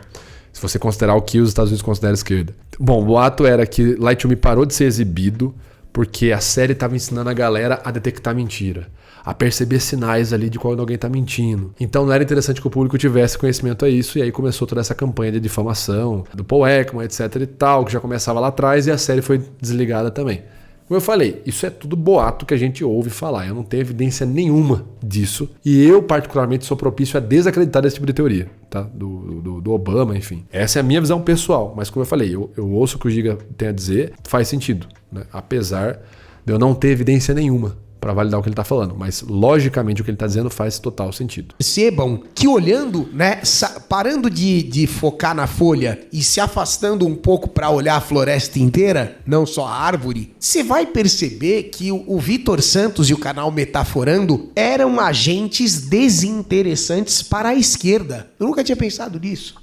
Se você considerar o que os Estados Unidos consideram esquerda. Bom, o boato era que Lie to Me parou de ser exibido porque a série estava ensinando a galera a detectar mentira, a perceber sinais ali de quando alguém tá mentindo. Então não era interessante que o público tivesse conhecimento a isso, e aí começou toda essa campanha de difamação do Paul Ekman, etc e tal, que já começava lá atrás, e a série foi desligada também. Como eu falei, isso é tudo boato que a gente ouve falar, eu não tenho evidência nenhuma disso, e eu particularmente sou propício a desacreditar desse tipo de teoria, tá? Do Obama, enfim. Essa é a minha visão pessoal, mas como eu falei, eu ouço o que o Giga tem a dizer, faz sentido, né? Apesar de eu não ter evidência nenhuma para validar o que ele tá falando, mas logicamente o que ele tá dizendo faz total sentido. Percebam que olhando, né, parando de focar na folha e se afastando um pouco para olhar a floresta inteira, não só a árvore, você vai perceber que o Vitor Santos e o canal Metaforando eram agentes desinteressantes para a esquerda. Eu nunca tinha pensado nisso.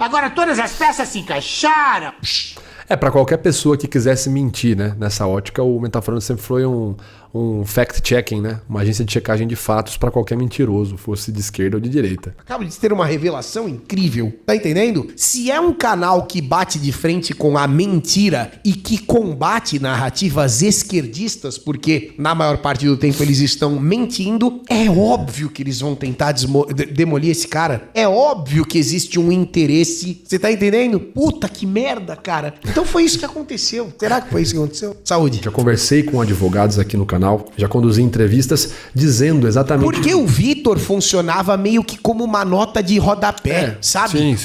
Agora todas as peças se encaixaram. Para qualquer pessoa que quisesse mentir, né, nessa ótica, o Metaforando sempre foi um fact-checking, né? Uma agência de checagem de fatos para qualquer mentiroso, fosse de esquerda ou de direita. Acaba de ter uma revelação incrível, tá entendendo? Se é um canal que bate de frente com a mentira e que combate narrativas esquerdistas, porque na maior parte do tempo eles estão mentindo, é óbvio que eles vão tentar demolir esse cara. É óbvio que existe um interesse. Você tá entendendo? Puta que merda, cara. Então foi isso que aconteceu. Será que foi isso que aconteceu? Saúde. Já conversei com advogados aqui no canal, já conduzi entrevistas dizendo exatamente... Porque o Vitor funcionava meio que como uma nota de rodapé, sabe?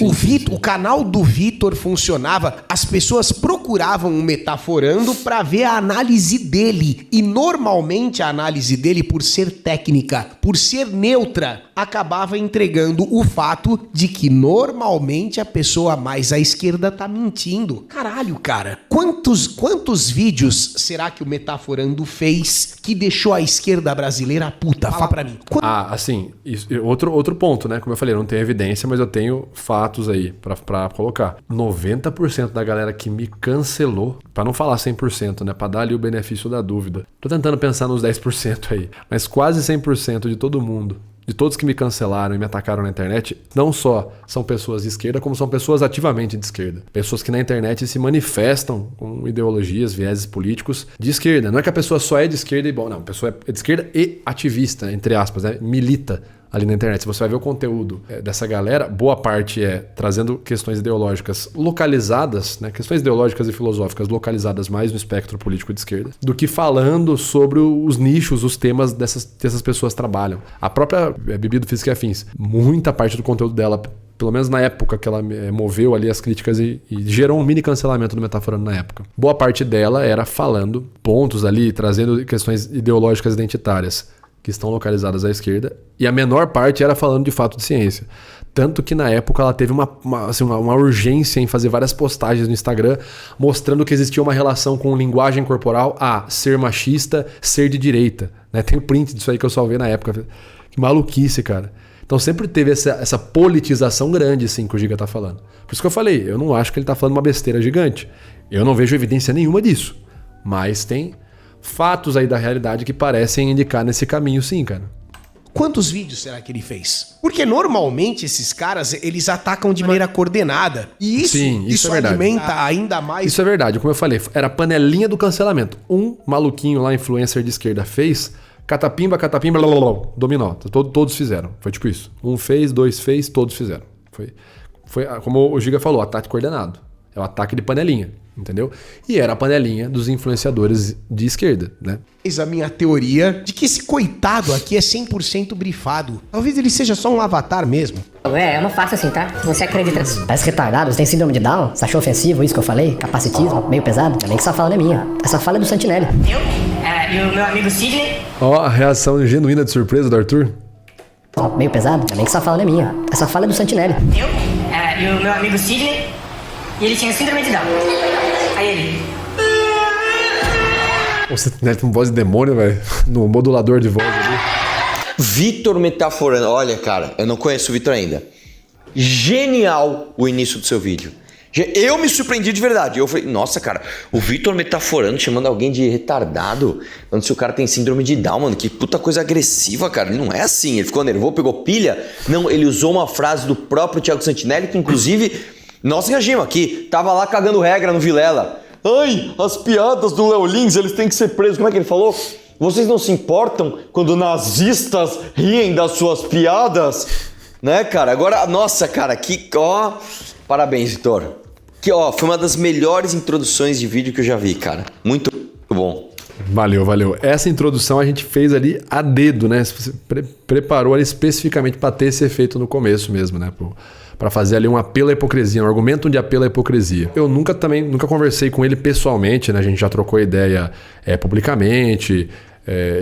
O canal do Vitor funcionava, as pessoas procuravam um Metaforando pra ver a análise dele. E normalmente a análise dele, por ser técnica, por ser neutra, acabava entregando o fato de que normalmente a pessoa mais à esquerda tá mentindo. Caralho, cara. Quantos vídeos será que o Metaforando fez que deixou a esquerda brasileira puta? Fala pra mim. Assim, outro ponto, né? Como eu falei, eu não tenho evidência, mas eu tenho fatos aí pra colocar. 90% da galera que me cancelou, pra não falar 100%, né? Pra dar ali o benefício da dúvida. Tô tentando pensar nos 10% aí, mas quase 100% de todo mundo, de todos que me cancelaram e me atacaram na internet, não só são pessoas de esquerda, como são pessoas ativamente de esquerda. Pessoas que na internet se manifestam com ideologias, vieses políticos de esquerda. Não é que a pessoa só é de esquerda e bom, não. A pessoa é de esquerda e ativista, entre aspas, né? Milita ali na internet. Se você vai ver o conteúdo dessa galera, boa parte é trazendo questões ideológicas localizadas, né? Questões ideológicas e filosóficas localizadas mais no espectro político de esquerda, do que falando sobre os nichos, os temas dessas pessoas trabalham. A própria Bibi do Física e Afins, muita parte do conteúdo dela, pelo menos na época que ela moveu ali as críticas e gerou um mini cancelamento do Metaforando na época. Boa parte dela era falando pontos ali, trazendo questões ideológicas identitárias que estão localizadas à esquerda, e a menor parte era falando de fato de ciência. Tanto que na época ela teve uma urgência em fazer várias postagens no Instagram mostrando que existia uma relação com linguagem corporal a ser machista, ser de direita. Né? Tem um print disso aí que eu salvei na época. Que maluquice, cara. Então sempre teve essa politização grande, assim, que o Giga tá falando. Por isso que eu falei, eu não acho que ele tá falando uma besteira gigante. Eu não vejo evidência nenhuma disso. Mas tem fatos aí da realidade que parecem indicar nesse caminho, sim, cara. Quantos vídeos será que ele fez? Porque normalmente esses caras, eles atacam de maneira coordenada. E isso é verdade. Alimenta ainda mais... Isso é verdade. Como eu falei, era a panelinha do cancelamento. Um maluquinho lá, influencer de esquerda, fez... Catapimba, blá, blá, blá, dominó. Todos fizeram. Foi tipo isso. Um fez, dois fez, todos fizeram. Foi como o Giga falou, ataque coordenado. É o ataque de panelinha, entendeu? E era a panelinha dos influenciadores de esquerda, né? Eis a minha teoria de que esse coitado aqui é 100% brifado. Talvez ele seja só um avatar mesmo. Eu não faço assim, tá? Você acredita? Parece retardado, você tem síndrome de Down? Você achou ofensivo isso que eu falei? Capacitismo, meio pesado? Ainda bem que essa fala não é minha. Essa fala é do Santinelli. E o meu amigo Sidney? Ó, a reação genuína de surpresa do Arthur. Meio pesado? Ainda bem que essa fala não é minha. Essa fala é do Santinelli. E o meu amigo Sidney? E ele tinha síndrome de Down. Aí ele... O Santinelli tem uma voz de demônio, velho. No modulador de voz ali. Vitor Metaforando. Olha, cara, eu não conheço o Vitor ainda. Genial o início do seu vídeo. Eu me surpreendi de verdade. Eu falei, nossa, cara, o Vitor Metaforando chamando alguém de retardado. Falando se o cara tem síndrome de Down, mano. Que puta coisa agressiva, cara. Ele não é assim. Ele ficou nervoso, pegou pilha. Não, ele usou uma frase do próprio Thiago Santinelli, que inclusive... Nós reagimos aqui, tava lá cagando regra no Vilela. Ai, as piadas do Léo Lins, eles têm que ser presos. Como é que ele falou? Vocês não se importam quando nazistas riem das suas piadas? Né, cara? Agora, nossa, cara, que... Ó, parabéns, Vitor. Que, ó, foi uma das melhores introduções de vídeo que eu já vi, cara. Muito bom. Valeu. Essa introdução a gente fez ali a dedo, né? Você preparou ali especificamente para ter esse efeito no começo mesmo, né? Para fazer ali um apelo à hipocrisia, um argumento de apelo à hipocrisia. Eu nunca conversei com ele pessoalmente, né? A gente já trocou ideia publicamente,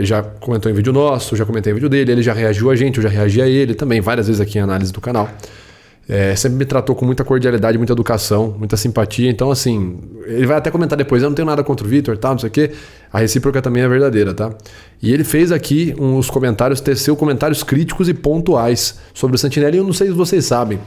já comentou em vídeo nosso, já comentei em vídeo dele, ele já reagiu a gente, eu já reagi a ele também, várias vezes aqui em análise do canal. Sempre me tratou com muita cordialidade, muita educação, muita simpatia. Então, assim, ele vai até comentar depois, eu não tenho nada contra o Vitor, tá, não sei o quê. A recíproca também é verdadeira, tá? E ele fez aqui uns comentários, teceu comentários críticos e pontuais sobre o Santinelli. Eu não sei se vocês sabem,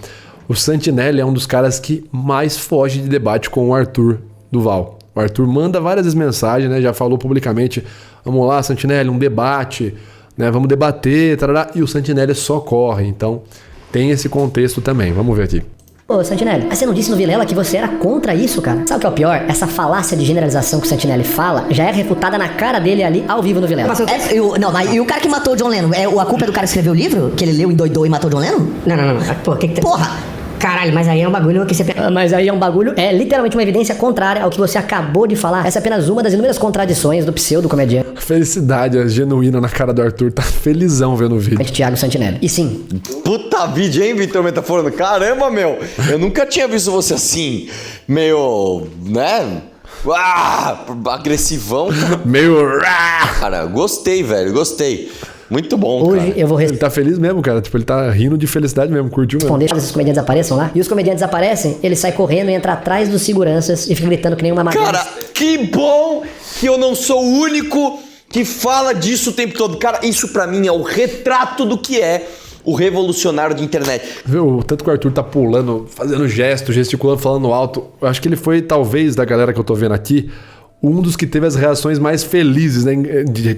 o Santinelli é um dos caras que mais foge de debate com o Arthur Duval. O Arthur manda várias vezes mensagens, né? Já falou publicamente, vamos lá, Santinelli, um debate, né? Vamos debater, tarará, e o Santinelli só corre, então... Tem esse contexto também, vamos ver aqui. Ô, Santinelli, mas você não disse no Vilela que você era contra isso, cara? Sabe o que é o pior? Essa falácia de generalização que o Santinelli fala já é refutada na cara dele ali, ao vivo no Vilela. Mas e o cara que matou o John Lennon? A culpa é do cara que escreveu o livro? Que ele leu, endoidou e matou o John Lennon? Não. Pô, que tem... Porra! Caralho, mas aí é um bagulho que você... Mas aí é um bagulho, literalmente uma evidência contrária ao que você acabou de falar. Essa é apenas uma das inúmeras contradições do pseudo-comediante. Felicidade, a genuína na cara do Arthur, tá felizão vendo o vídeo. Thiago Santinelli. E sim. Puta vídeo, hein, Vitor Metaforando? Caramba, meu, eu nunca tinha visto você assim, meio, né... agressivão. Meio... Cara, gostei, velho, gostei. Muito bom, hoje cara. Eu vou Ele tá feliz mesmo, cara. Tipo, ele tá rindo de felicidade mesmo, curtiu mesmo. Responder esses comediantes apareçam lá. E os comediantes aparecem, ele sai correndo, entra atrás dos seguranças e fica gritando que nem uma magrela. Cara, que bom que eu não sou o único que fala disso o tempo todo. Cara, isso pra mim é o retrato do que é o revolucionário de internet. Viu, tanto que o Arthur tá pulando, fazendo gesto, gesticulando, falando alto. Eu acho que ele foi, talvez, da galera que eu tô vendo aqui, um dos que teve as reações mais felizes, né?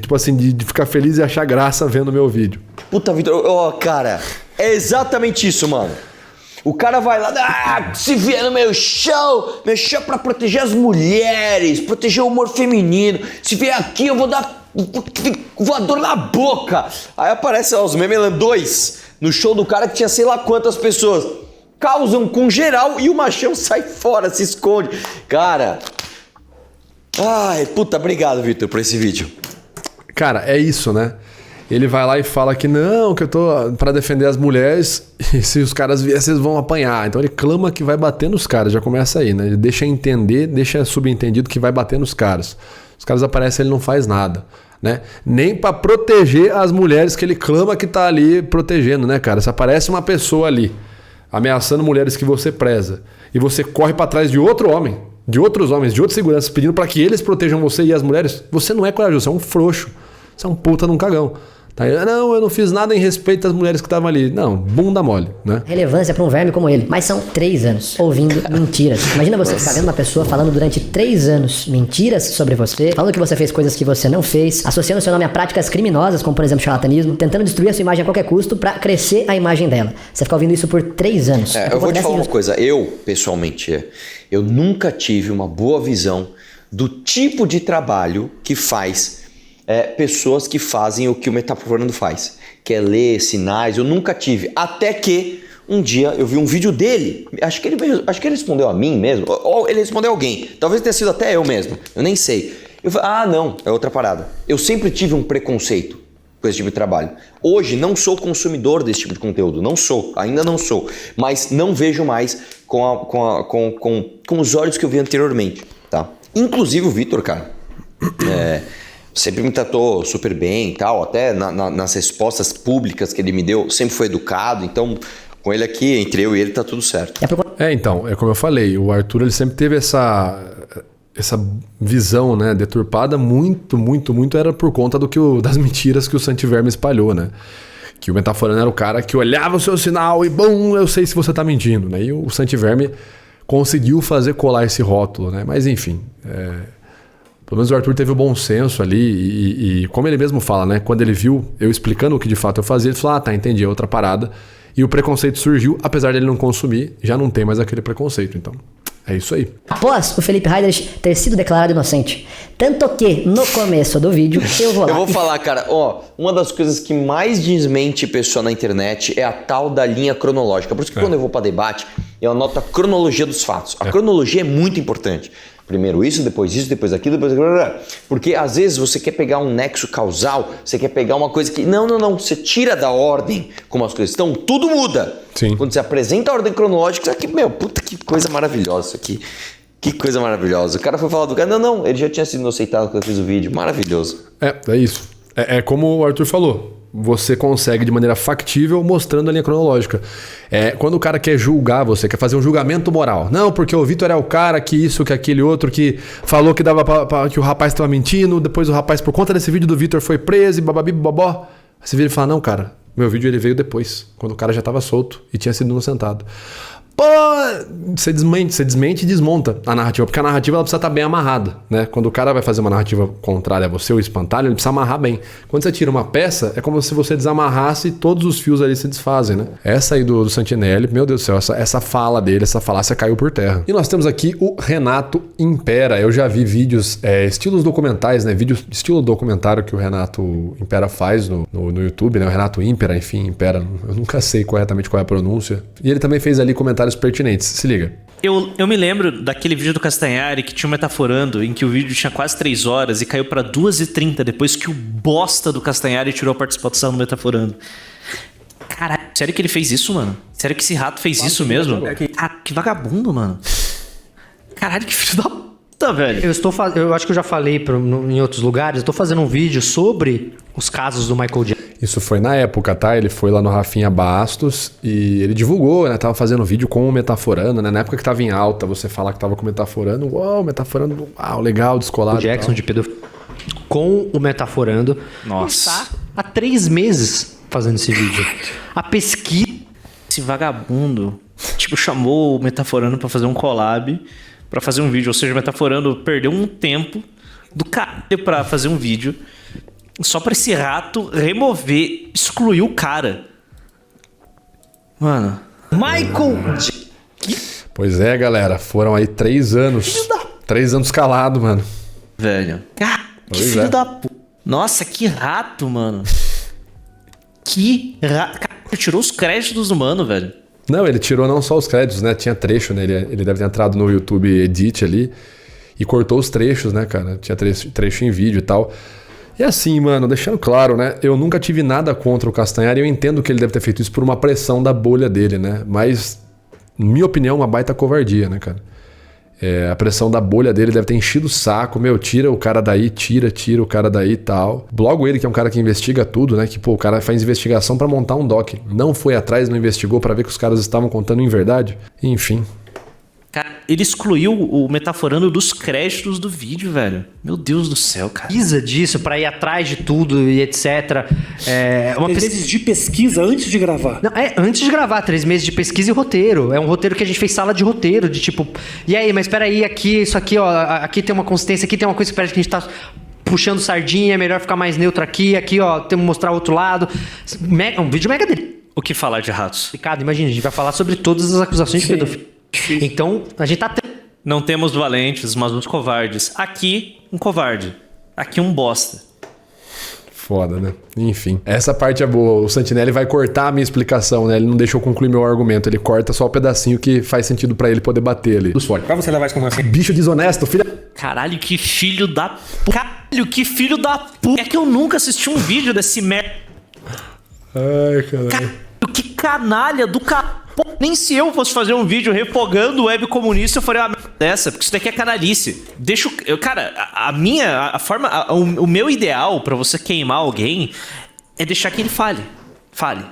Tipo assim, de ficar feliz e achar graça vendo o meu vídeo. Puta, Vitor, cara, é exatamente isso, mano. O cara vai lá, se vier no meu show pra proteger as mulheres, proteger o humor feminino. Se vier aqui, eu vou dar voador na boca. Aí aparece lá os memes 2 no show do cara que tinha sei lá quantas pessoas. Causam com geral e o machão sai fora, se esconde. Cara... Ai, puta, obrigado, Vitor, por esse vídeo. Cara, é isso, né? Ele vai lá e fala que não, que eu tô pra defender as mulheres e se os caras vierem, eles vão apanhar. Então ele clama que vai bater nos caras, já começa aí, né? Ele deixa entender, deixa subentendido que vai bater nos caras. Os caras aparecem, ele não faz nada, né? Nem pra proteger as mulheres que ele clama que tá ali protegendo, né, cara? Se aparece uma pessoa ali, ameaçando mulheres que você preza, e você corre pra trás de outro homem, de outros homens, de outros seguranças, pedindo pra que eles protejam você e as mulheres, você não é corajoso, você é um frouxo. Você é um puta num cagão. Tá? Não, eu não fiz nada em respeito às mulheres que estavam ali. Não, bunda mole, né? Relevância pra um verme como ele. Mas são 3 anos ouvindo mentiras. Imagina você ficar vendo uma pessoa falando durante 3 anos mentiras sobre você, falando que você fez coisas que você não fez, associando seu nome a práticas criminosas, como por exemplo charlatanismo, tentando destruir a sua imagem a qualquer custo pra crescer a imagem dela. Você fica ouvindo isso por 3 anos. Eu vou te falar uma coisa. Eu, pessoalmente, eu nunca tive uma boa visão do tipo de trabalho que faz pessoas que fazem o que o Metaforando faz, que é ler sinais. Eu nunca tive, até que um dia eu vi um vídeo dele, acho que ele respondeu a mim mesmo, ou ele respondeu a alguém, talvez tenha sido até eu mesmo, eu nem sei. Eu falei, não, é outra parada. Eu sempre tive um preconceito com esse tipo de trabalho. Hoje não sou consumidor desse tipo de conteúdo, ainda não sou, mas não vejo mais com os olhos que eu vi anteriormente, tá? Inclusive o Vitor, cara, sempre me tratou super bem e tal, até nas respostas públicas que ele me deu, sempre foi educado, então com ele aqui, entre eu e ele, tá tudo certo. Então, é como eu falei, o Arthur ele sempre teve essa visão, né, deturpada, muito era por conta das mentiras que o Santiverme espalhou, né? Que o Metaforando era o cara que olhava o seu sinal e, bom, eu sei se você tá mentindo, né? E o Santiverme conseguiu fazer colar esse rótulo, né? Mas enfim, pelo menos o Arthur teve o bom senso ali e como ele mesmo fala, né? Quando ele viu eu explicando o que de fato eu fazia, ele falou, tá, entendi, é outra parada. E o preconceito surgiu, apesar dele não consumir, já não tem mais aquele preconceito, então é isso aí. Após o Felipe Heidrich ter sido declarado inocente, tanto que no começo do vídeo eu vou falar, cara, uma das coisas que mais desmente pessoa na internet é a tal da linha cronológica. Por isso que quando eu vou pra debate, eu anoto a cronologia dos fatos. A cronologia é muito importante. Primeiro isso, depois aquilo, depois aquilo. Porque às vezes você quer pegar um nexo causal, você quer pegar uma coisa que... Não. Você tira da ordem como as coisas estão, tudo muda. Sim. Quando você apresenta a ordem cronológica, isso aqui, puta que coisa maravilhosa isso aqui. Que coisa maravilhosa. O cara foi falar do cara, não, ele já tinha sido inocentado quando eu fiz o vídeo. Maravilhoso. É isso. É como o Arthur falou. Você consegue de maneira factível mostrando a linha cronológica. Quando o cara quer julgar você, quer fazer um julgamento moral. Não, porque o Vitor é o cara que isso, que aquele outro, que falou que dava que o rapaz estava mentindo, depois o rapaz, por conta desse vídeo do Vitor, foi preso e bababi, bobó. Aí você vira e fala, não, cara, meu vídeo ele veio depois, quando o cara já estava solto e tinha sido inocentado. Pô, você desmente e desmonta a narrativa, porque a narrativa ela precisa estar bem amarrada, né? Quando o cara vai fazer uma narrativa contrária a você, o espantalho, ele precisa amarrar bem. Quando você tira uma peça, é como se você desamarrasse e todos os fios ali se desfazem, né? Essa aí do Santinelli, meu Deus do céu, essa fala dele, essa falácia caiu por terra. E nós temos aqui o Renato Impera. Eu já vi vídeos, estilos documentais, né? Vídeos estilo documentário que o Renato Impera faz no YouTube, né? O Renato Impera, enfim, Impera, eu nunca sei corretamente qual é a pronúncia. E ele também fez ali comentários pertinentes. Se liga. Eu me lembro daquele vídeo do Castanhari que tinha um Metaforando, em que o vídeo tinha quase 3 horas e caiu pra 2h30 depois que o bosta do Castanhari tirou a participação no Metaforando. Caralho, sério que ele fez isso, mano? Sério que esse rato fez isso mesmo? Que vagabundo, mano. Caralho, que filho da puta, velho. Eu acho que eu já falei em outros lugares, eu tô fazendo um vídeo sobre os casos do Michael Jackson. Isso foi na época, tá? Ele foi lá no Rafinha Bastos e ele divulgou, né? Tava fazendo vídeo com o Metaforando, né? Na época que tava em alta, você falar que tava com o Metaforando. Uau, Metaforando, uau, legal, descolado. O Jackson de pedofilia. Com o Metaforando. Nossa. Ele tá há 3 meses fazendo esse vídeo. A pesquisa... Esse vagabundo, chamou o Metaforando pra fazer um collab, pra fazer um vídeo. Ou seja, o Metaforando perdeu um tempo do caralho pra fazer um vídeo. Só pra esse rato excluir o cara. Mano. Michael... Pois é, galera. Foram aí 3 anos. 3 anos calado, mano. Velho. Que filho da puta. Nossa, que rato, mano. Que rato. Cara, tirou os créditos do mano, velho. Não, ele tirou não só os créditos, né? Tinha trecho, né? Ele deve ter entrado no YouTube Edit ali e cortou os trechos, né, cara? Tinha trecho em vídeo e tal. E assim, mano, deixando claro, né? Eu nunca tive nada contra o Castanhari. Eu entendo que ele deve ter feito isso por uma pressão da bolha dele, né? Mas, na minha opinião, uma baita covardia, né, cara? A pressão da bolha dele deve ter enchido o saco. Meu, tira o cara daí, tira o cara daí e tal. Logo ele, que é um cara que investiga tudo, né? Que, pô, o cara faz investigação pra montar um doc. Não foi atrás, não investigou pra ver que os caras estavam contando em verdade. Enfim. Cara, ele excluiu o Metaforando dos créditos do vídeo, velho. Meu Deus do céu, cara. Precisa disso pra ir atrás de tudo e etc. 3 meses de pesquisa antes de gravar. Não, antes de gravar, 3 meses de pesquisa e roteiro. É um roteiro que a gente fez sala de roteiro, de tipo, e aí, mas peraí, aqui, isso aqui, ó, aqui tem uma consistência, aqui tem uma coisa que parece que a gente tá puxando sardinha, é melhor ficar mais neutro aqui, ó, temos que mostrar o outro lado. Um vídeo mega dele. O que falar de ratos? Ricardo, imagina, a gente vai falar sobre todas as acusações de pedofilia. Então, a gente tá... Não temos valentes, mas uns covardes. Aqui, um covarde. Aqui, um bosta. Foda, né? Enfim. Essa parte é boa. O Santinelli vai cortar a minha explicação, né? Ele não deixou eu concluir meu argumento. Ele corta só o pedacinho que faz sentido pra ele poder bater ali. Pra você levar isso como assim? Bicho desonesto, filha... Caralho, que filho da p... Caralho, que filho da p... É que eu nunca assisti um vídeo desse merda. Ai, caralho. Caralho, que canalha do caralho. Nem se eu fosse fazer um vídeo refogando o web comunista, eu faria uma merda dessa, porque isso daqui é canalice. Deixa eu... Cara, o meu ideal pra você queimar alguém é deixar que ele fale. Fale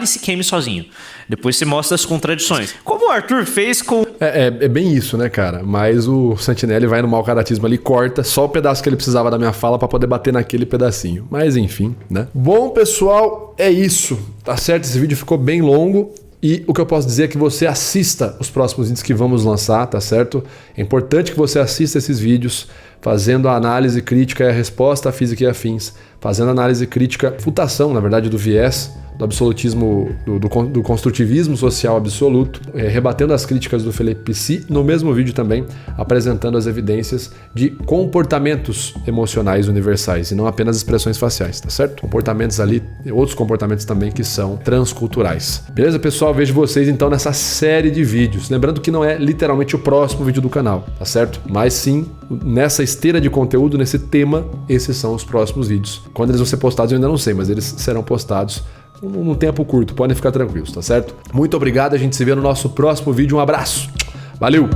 e se queime sozinho. Depois você mostra as contradições. Como o Arthur fez com... É bem isso, né, cara? Mas o Santinelli vai no mau caratismo ali, corta só o pedaço que ele precisava da minha fala pra poder bater naquele pedacinho. Mas enfim, né? Bom, pessoal, é isso. Tá certo? Esse vídeo ficou bem longo. E o que eu posso dizer é que você assista os próximos vídeos que vamos lançar, tá certo? É importante que você assista esses vídeos, fazendo a análise crítica e a resposta à física e afins, fazendo a análise crítica, futação, na verdade, do viés, do absolutismo, do construtivismo social absoluto, rebatendo as críticas do Felipe Psi, no mesmo vídeo também, apresentando as evidências de comportamentos emocionais universais, e não apenas expressões faciais, tá certo? Comportamentos ali, outros comportamentos também que são transculturais. Beleza, pessoal? Vejo vocês então nessa série de vídeos. Lembrando que não é literalmente o próximo vídeo do canal, tá certo? Mas sim, nessa esteira de conteúdo, nesse tema, esses são os próximos vídeos. Quando eles vão ser postados eu ainda não sei, mas eles serão postados num tempo curto, podem ficar tranquilos, tá certo? Muito obrigado, a gente se vê no nosso próximo vídeo, um abraço, valeu!